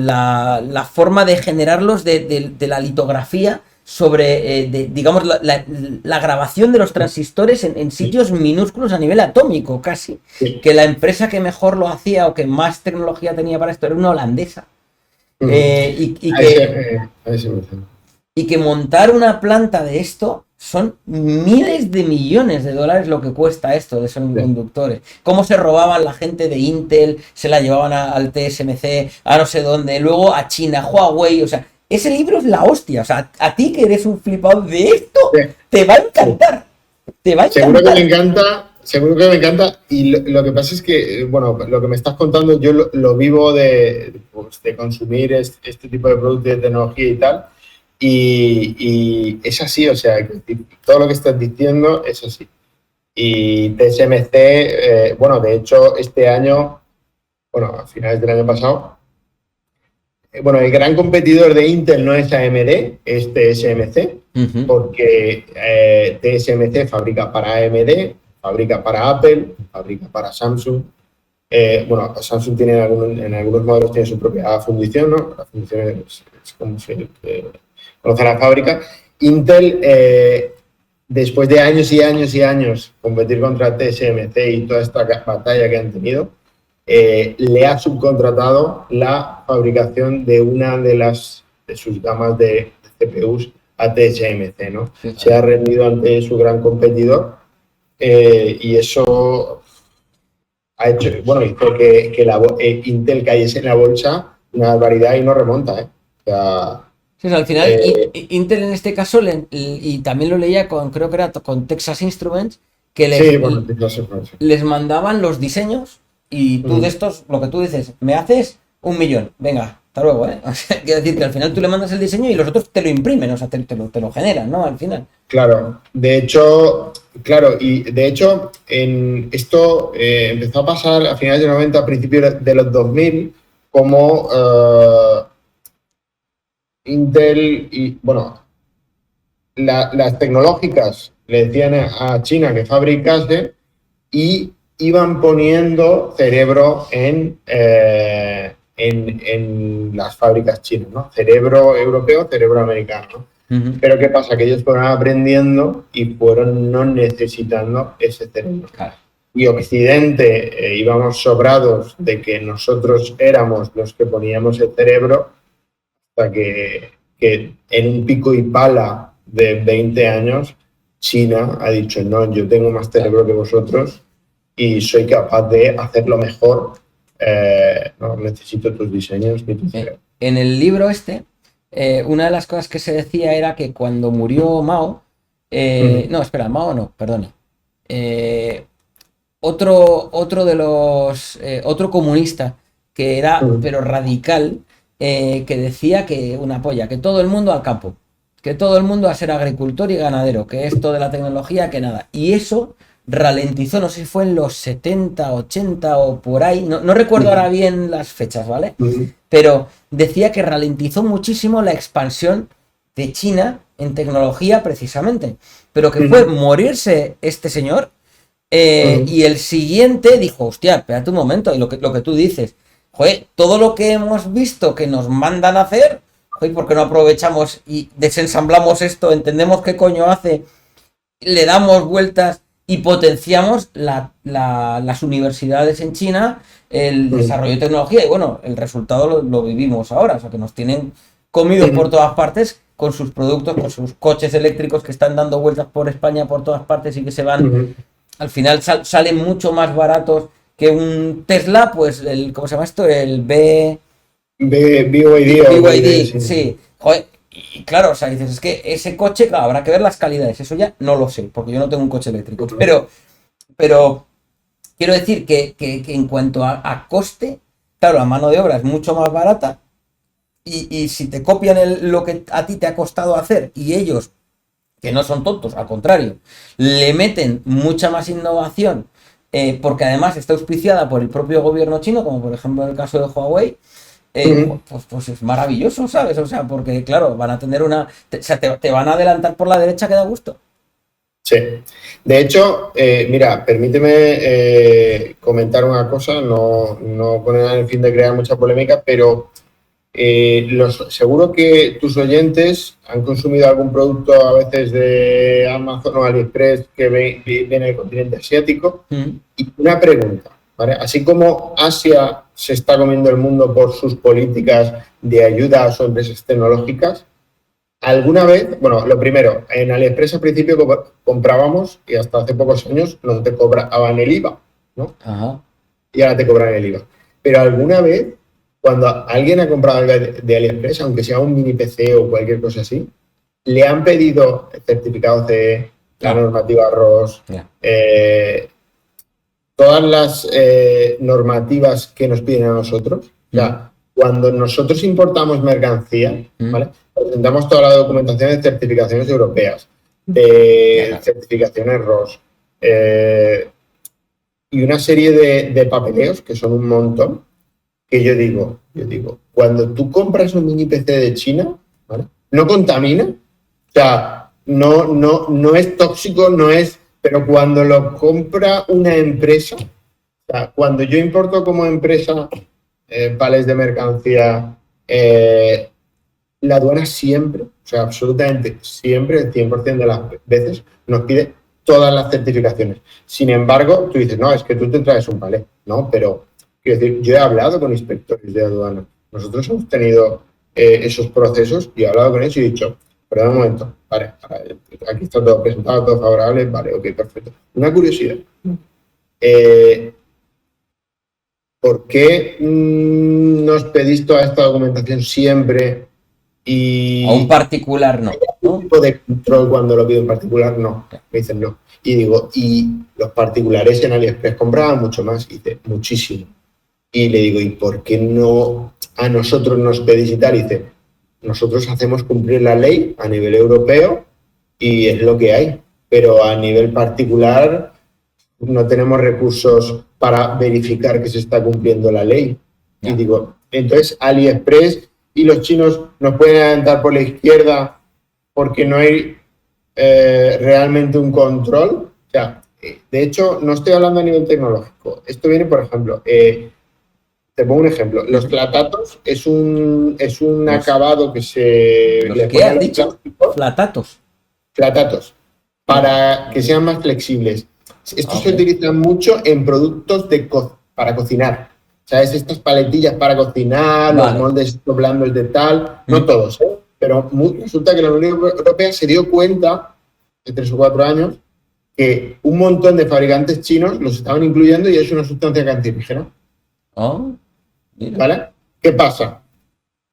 la forma de generarlos de la litografía sobre, digamos, la grabación de los transistores en sitios minúsculos a nivel atómico, casi. Sí. Que la empresa que mejor lo hacía o que más tecnología tenía para esto era una holandesa. Ujú. Y que ASMC. y que montar una planta de esto son miles de millones de dólares lo que cuesta esto de Sí. semiconductores. Cómo se robaban la gente de Intel, se la llevaban al TSMC, a no sé dónde, luego a China, Huawei, o sea, ese libro es la hostia. O sea, a ti que eres un flipado de esto, Sí. te va a Sí. encantar. Te va a Seguro que me encantar. encanta, seguro que me encanta. Y lo que pasa es que, bueno, lo que me estás contando, yo lo vivo pues, de consumir este tipo de productos de tecnología y tal. Y es así, o sea, todo lo que estás diciendo es así. Y TSMC, bueno, de hecho, este año, bueno, a finales del año pasado, bueno, el gran competidor de Intel no es AMD, es TSMC, Ujú. porque TSMC fabrica para AMD, fabrica para Apple, fabrica para Samsung. Bueno, Samsung tiene en algunos modelos tiene su propia fundición, ¿no? La fundición es como se conoce la fábrica. Intel, después de años y años y años competir contra TSMC y toda esta batalla que han tenido, le ha subcontratado la fabricación de una de sus gamas de CPUs a TSMC, ¿no? Se ha Fíjate. rendido ante su gran competidor y eso ha hecho, bueno, hizo que Intel cayese en la bolsa una barbaridad y no remonta, ¿eh? O sea, Sí, o sea, al final, eh, Intel en este caso, y también lo leía con, creo que era con Texas Instruments, que sí, bueno, no sé, no sé. les mandaban los diseños y tú de Mm. estos, lo que tú dices, me haces 1 millón, venga, hasta luego, ¿eh? O sea, quiero decir que al final tú le mandas el diseño y los otros te lo imprimen, o sea, te lo generan, ¿no? Al final. Claro, de hecho, claro, y de hecho, en esto empezó a pasar a finales de los 90, a principios de los 2000, como Intel y, bueno, las tecnológicas le decían a China que fabricase y iban poniendo cerebro en las fábricas chinas, ¿no? Cerebro europeo, cerebro americano, ¿no? Ujú. Pero ¿qué pasa? Que ellos fueron aprendiendo y fueron no necesitando ese cerebro. Claro. Y Occidente íbamos sobrados de que nosotros éramos los que poníamos el cerebro, hasta que en un pico y pala de 20 años, China ha dicho, no, yo tengo más cerebro que vosotros y soy capaz de hacerlo mejor. No necesito tus diseños ni tu cerebro. En el libro una de las cosas que se decía era que cuando murió Mao, no, espera, Mao no, perdone. Otro comunista que era, pero radical, que decía que una polla, que todo el mundo al campo, que todo el mundo a ser agricultor y ganadero, que esto de la tecnología, que nada. Y eso ralentizó, no sé si fue en los 70, 80 o por ahí, no recuerdo ahora bien las fechas, ¿vale? Pero decía que ralentizó muchísimo la expansión de China en tecnología precisamente, pero que fue morirse este señor y el siguiente dijo, hostia, espérate un momento, y lo que tú dices, joder, todo lo que hemos visto que nos mandan a hacer, joder, ¿por qué no aprovechamos y desensamblamos esto, entendemos qué coño hace, le damos vueltas y potenciamos las universidades en China, el desarrollo de tecnología? Y bueno, el resultado lo vivimos ahora, o sea que nos tienen comidos por todas partes con sus productos, con sus coches eléctricos que están dando vueltas por España por todas partes y que se van, al final salen mucho más baratos que un Tesla, pues ¿cómo se llama esto? El BYD, sí. Joder, y claro, o sea, dices, es que ese coche, claro, habrá que ver las calidades, eso ya no lo sé, porque yo no tengo un coche eléctrico, pero quiero decir que en cuanto a coste, claro, la mano de obra es mucho más barata y si te copian lo que a ti te ha costado hacer y ellos, que no son tontos, al contrario, le meten mucha más innovación, porque además está auspiciada por el propio gobierno chino, como por ejemplo en el caso de Huawei, pues es maravilloso, ¿sabes? O sea, porque claro, van a tener te van a adelantar por la derecha que da gusto. Sí. De hecho, mira, permíteme comentar una cosa, no con el fin de crear mucha polémica, pero seguro que tus oyentes han consumido algún producto a veces de Amazon o AliExpress que viene del continente asiático. Y una pregunta, ¿vale? Así como Asia se está comiendo el mundo por sus políticas de ayuda a sus empresas tecnológicas, ¿alguna vez, bueno, lo primero, en AliExpress al principio comprábamos y hasta hace pocos años no te cobraban el IVA, ¿no? Ajá. Y ahora te cobran el IVA. Pero alguna vez, cuando alguien ha comprado algo de AliExpress, aunque sea un mini PC o cualquier cosa así, le han pedido el certificado CE, la normativa ROS, todas las normativas que nos piden a nosotros. O sea, cuando nosotros importamos mercancía, ¿vale? Presentamos toda la documentación de certificaciones europeas, de certificaciones ROS y una serie de papeleos, que son un montón, que yo digo, cuando tú compras un mini PC de China, ¿vale? No contamina, o sea, no es tóxico, pero cuando lo compra una empresa, o sea, cuando yo importo como empresa palés de mercancía, la aduana siempre, o sea, absolutamente siempre, el 100% de las veces, nos pide todas las certificaciones. Sin embargo, tú dices, no, es que tú te traes un palé, ¿no? Pero, quiero decir, yo he hablado con inspectores de aduana. Nosotros hemos tenido esos procesos y he hablado con ellos y he dicho, perdón un momento, vale, aquí está todo presentado, todo favorable, vale, ok, perfecto. Una curiosidad. ¿Por qué nos pedís toda esta documentación siempre y a un particular no? ¿Un tipo de control cuando lo pido en particular? No, me dicen no. Y digo, y los particulares en AliExpress compraban mucho más, y dice, muchísimo. Y le digo, ¿y por qué no a nosotros nos pedís y tal? Y dice, nosotros hacemos cumplir la ley a nivel europeo y es lo que hay, pero a nivel particular no tenemos recursos para verificar que se está cumpliendo la ley. Y digo, entonces AliExpress y los chinos nos pueden adelantar por la izquierda porque no hay realmente un control. O sea, de hecho, no estoy hablando a nivel tecnológico. Esto viene, por ejemplo, te pongo un ejemplo. Los flatatos es un acabado que se ¿Los le qué pone a has los dicho? plásticos. Flatatos. Flatatos, para que sean más flexibles. Estos se Ok. utilizan mucho en productos para cocinar. ¿Sabes? Estas paletillas para cocinar, los Vale. moldes estos blandos de tal, no Mm. todos, ¿eh? Pero resulta que la Unión Europea se dio cuenta, de 3 o 4 años, que un montón de fabricantes chinos los estaban incluyendo y es una sustancia cancerígena. Oh, mira. ¿Vale? ¿Qué pasa?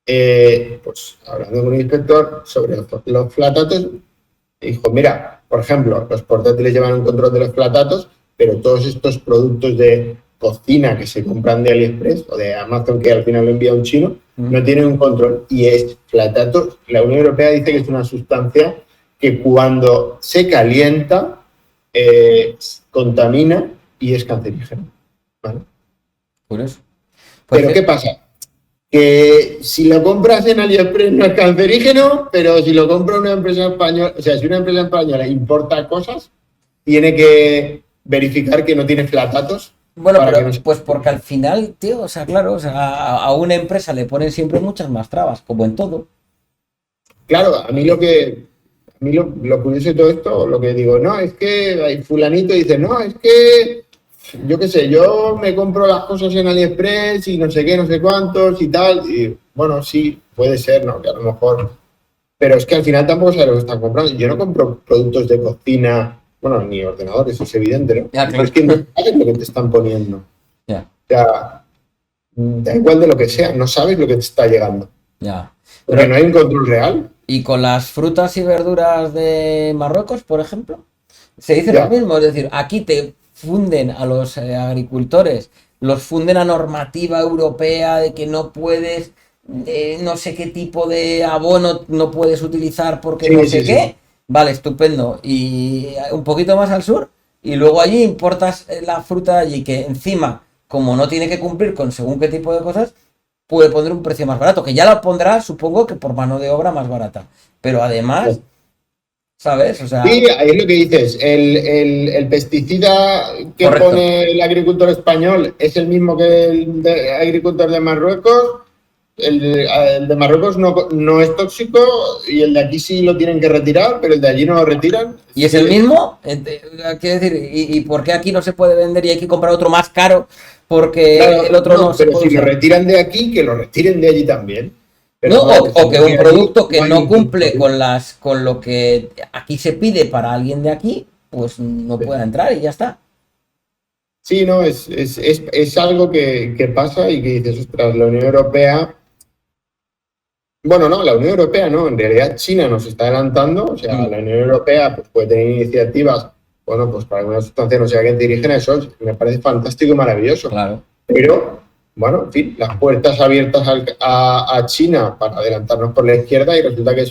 Pues hablando con un inspector sobre los flatatos, dijo, mira, por ejemplo, los portátiles llevan un control de los flatatos, pero todos estos productos de cocina que se compran de AliExpress o de Amazon, que al final lo envía un chino, no tienen un control. Y es flatatos, la Unión Europea dice que es una sustancia que cuando se calienta contamina y es cancerígena. ¿Vale? Por eso. Pues Pero ¿qué pasa? Que si lo compras en AliExpress no es cancerígeno, pero si lo compra una empresa española, o sea, si una empresa española importa cosas, tiene que verificar que no tiene flatatos bueno, para que pero no se... pues porque al final, tío, o sea, claro, o sea, a una empresa le ponen siempre muchas más trabas, como en todo. Claro, a mí lo curioso de todo esto, lo que digo, no, es que hay fulanito dice, no, es que yo qué sé, yo me compro las cosas en AliExpress y no sé qué, no sé cuántos y tal, y bueno, sí, puede ser, ¿no? Que a lo mejor. Pero es que al final tampoco sabes lo que están comprando. Yo no compro productos de cocina, bueno, ni ordenadores, es evidente, ¿no? Ya, Pero claro. es que no sabes lo que te están poniendo. O Ya, sea, da igual de lo que sea, no sabes lo que te está llegando. ya. Porque Pero, no hay un control real. ¿y con las frutas y verduras de Marruecos, por ejemplo? Se dice lo Ya. mismo, es decir, aquí te funden a los agricultores, los funden a normativa europea de que no puedes, no sé qué tipo de abono no puedes utilizar porque no Sí, sé sí, sí. qué. Vale, estupendo. Y un poquito más al sur, y luego allí importas la fruta de allí, que encima, como no tiene que cumplir con según qué tipo de cosas, puede poner un precio más barato, que ya la pondrá, supongo que por mano de obra más barata. Pero además, ¿sabes? O sea, Sí, ahí es lo que dices. El pesticida que correcto. pone el agricultor español es el mismo que el agricultor de Marruecos. El de Marruecos no es tóxico y el de aquí sí lo tienen que retirar, pero el de allí no lo retiran. ¿Y Es es el que, mismo? Quiero decir, ¿y por qué aquí no se puede vender y hay que comprar otro más caro porque el claro, otro no no, se pero puede si lo usar? retiran de aquí, que lo retiren de allí también. No, Pero no, se o que ve un que allí producto que no hay no un cumple control. con lo que aquí se pide para alguien de aquí, pues no pueda entrar y ya está. Sí, no, es algo que pasa y que dices, ostras, la Unión Europea. Bueno, no, la Unión Europea no, en realidad China nos está adelantando, o sea, Mm, la Unión Europea pues, puede tener iniciativas, bueno, pues para que una sustancia no sea cancerígena, eso me parece fantástico y maravilloso. claro. Pero, bueno, en fin, las puertas abiertas a China para adelantarnos por la izquierda y resulta que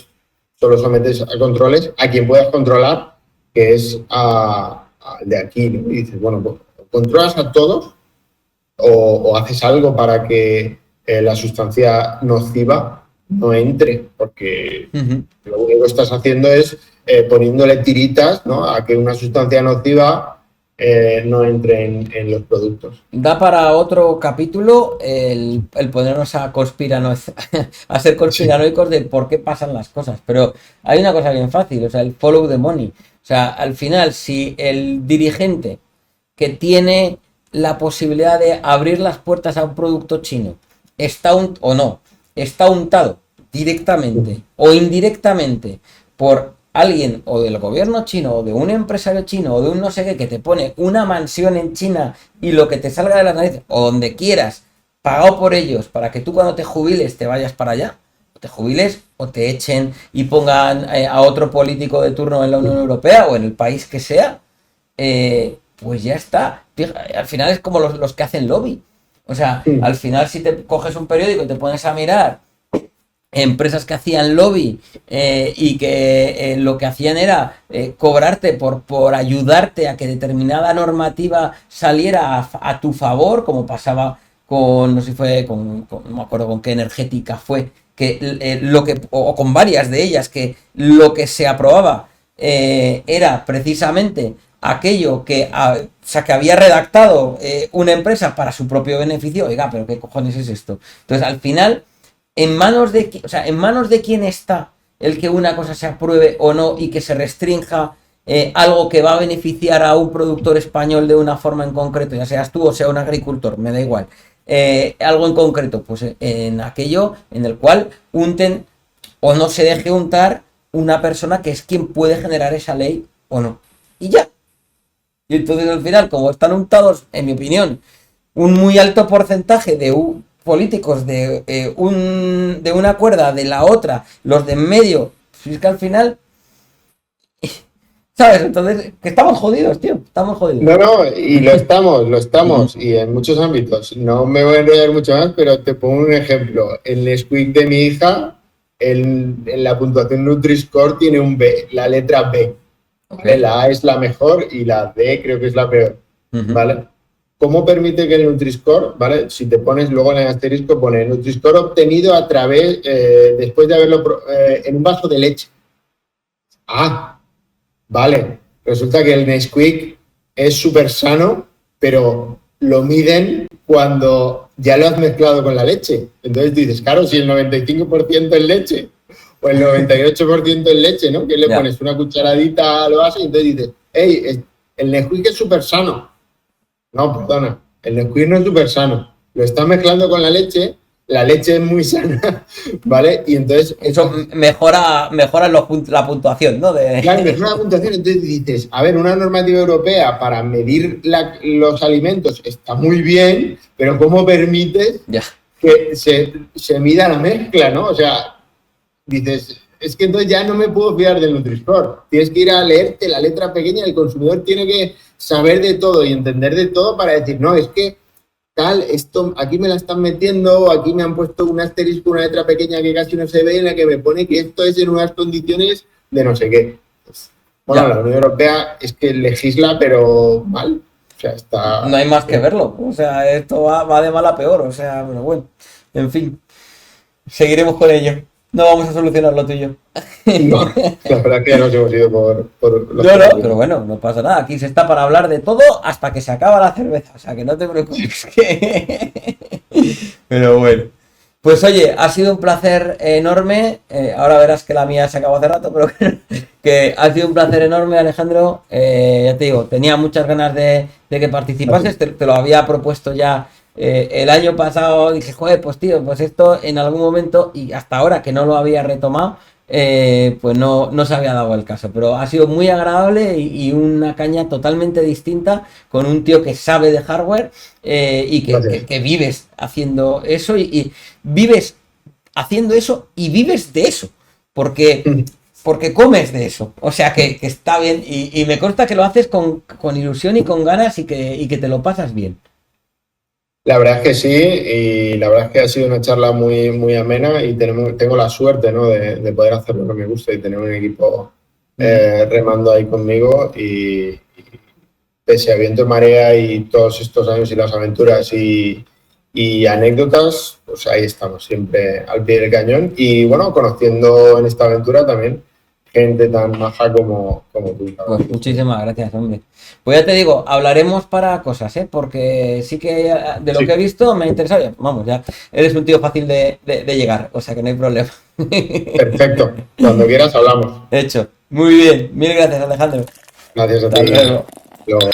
solo sometes a controles a quien puedas controlar, que es al de aquí, ¿no? Y dices, bueno, pues controlas a todos o haces algo para que la sustancia nociva no entre, porque Ujú. lo único que estás haciendo es poniéndole tiritas, ¿no? A que una sustancia nociva no entre en los productos. Da para otro capítulo el ponernos a ser Sí, conspiranoicos de por qué pasan las cosas. Pero hay una cosa bien fácil, o sea, el follow the money. O sea, al final, si el dirigente que tiene la posibilidad de abrir las puertas a un producto chino o no, está untado directamente o indirectamente por alguien o del gobierno chino o de un empresario chino o de un no sé qué que te pone una mansión en China y lo que te salga de las narices o donde quieras, pagado por ellos para que tú cuando te jubiles te vayas para allá, o te jubiles o te echen y pongan a otro político de turno en la Unión Europea o en el país que sea, pues ya está. Al final es como los que hacen lobby. O sea, al final si te coges un periódico y te pones a mirar empresas que hacían lobby y que lo que hacían era cobrarte por ayudarte a que determinada normativa saliera a tu favor, como pasaba con, no sé si fue, no me acuerdo con qué energética fue, que o con varias de ellas, que lo que se aprobaba era precisamente aquello que, o sea, que había redactado una empresa para su propio beneficio, oiga, pero ¿qué cojones es esto? Entonces, al final, ¿en manos de quién está el que una cosa se apruebe o no y que se restrinja algo que va a beneficiar a un productor español de una forma en concreto, ya seas tú o sea un agricultor, me da igual, algo en concreto, pues en aquello en el cual unten o no se deje untar una persona que es quien puede generar esa ley o no? Y ya. Y entonces al final, como están untados, en mi opinión, un muy alto porcentaje de políticos de una cuerda, de la otra, los de en medio, pues es que al final, ¿sabes? Entonces, que estamos jodidos, tío, estamos jodidos. No, y lo estamos, y en muchos ámbitos. No me voy a enrollar mucho más, pero te pongo un ejemplo. El Nesquik de mi hija, en la puntuación Nutri-Score tiene un B, la letra B. Okay. La A es la mejor y la D creo que es la peor, ¿vale? ¿Cómo permite que el Nutri-Score, ¿vale? Si te pones luego en el asterisco, pone Nutri-Score obtenido a través, después de haberlo, en un vaso de leche. Ah, vale. Resulta que el Nesquik es súper sano, pero lo miden cuando ya lo has mezclado con la leche. Entonces dices, claro, si el 95% es leche o el 98% es leche, ¿no? Que le pones una cucharadita al vaso y entonces dices, hey, el Nesquik es súper sano. No, perdona, el Nesquik no es súper sano. Lo estás mezclando con la leche es muy sana, ¿vale? Y entonces... Eso mejora la puntuación, ¿no? Claro, mejora la puntuación. Entonces dices, a ver, una normativa europea para medir los alimentos está muy bien, pero ¿cómo permites que se mida la mezcla, ¿no? O sea, dices, es que entonces ya no me puedo fiar del Nutri-Score. Tienes que ir a leerte la letra pequeña, el consumidor tiene que saber de todo y entender de todo para decir, no, es que tal, esto aquí me la están metiendo, aquí me han puesto un asterisco, una letra pequeña que casi no se ve, en la que me pone que esto es en unas condiciones de no sé qué. Pues, bueno, la Unión Europea es que legisla, pero mal. O sea, está... No hay más que verlo. O sea, esto va de mal a peor. O sea, pero bueno, en fin, seguiremos con ello. No vamos a solucionarlo tú y yo. No, la verdad es que ya nos hemos ido por los no, pero bueno, no pasa nada. Aquí se está para hablar de todo hasta que se acaba la cerveza. O sea, que no te preocupes. Pero bueno. Pues oye, ha sido un placer enorme. Ahora verás que la mía se acabó hace rato, pero que ha sido un placer enorme, Alejandro. Ya te digo, tenía muchas ganas de que participases. Te lo había propuesto ya el año pasado. Dije, joder, pues tío, pues esto en algún momento, y hasta ahora que no lo había retomado, pues no se había dado el caso, pero ha sido muy agradable y una caña totalmente distinta con un tío que sabe de hardware y que vives haciendo eso y vives haciendo eso y vives de eso, porque comes de eso, o sea que está bien y me consta que lo haces con ilusión y con ganas y que te lo pasas bien. La verdad es que sí, y la verdad es que ha sido una charla muy, muy amena y tengo la suerte, ¿no? de poder hacer lo que me gusta y tener un equipo remando ahí conmigo y pese a viento y marea y todos estos años y las aventuras y anécdotas, pues ahí estamos siempre al pie del cañón y bueno, conociendo en esta aventura también gente tan maja como tú. Pues muchísimas gracias, hombre. Pues ya te digo, hablaremos para cosas, porque sí que de lo que he visto me ha interesado. Vamos, ya eres un tío fácil de llegar, o sea que no hay problema. Perfecto, cuando quieras hablamos. Hecho. Muy bien, mil gracias, Alejandro. Gracias a ti. Hasta luego. Luego.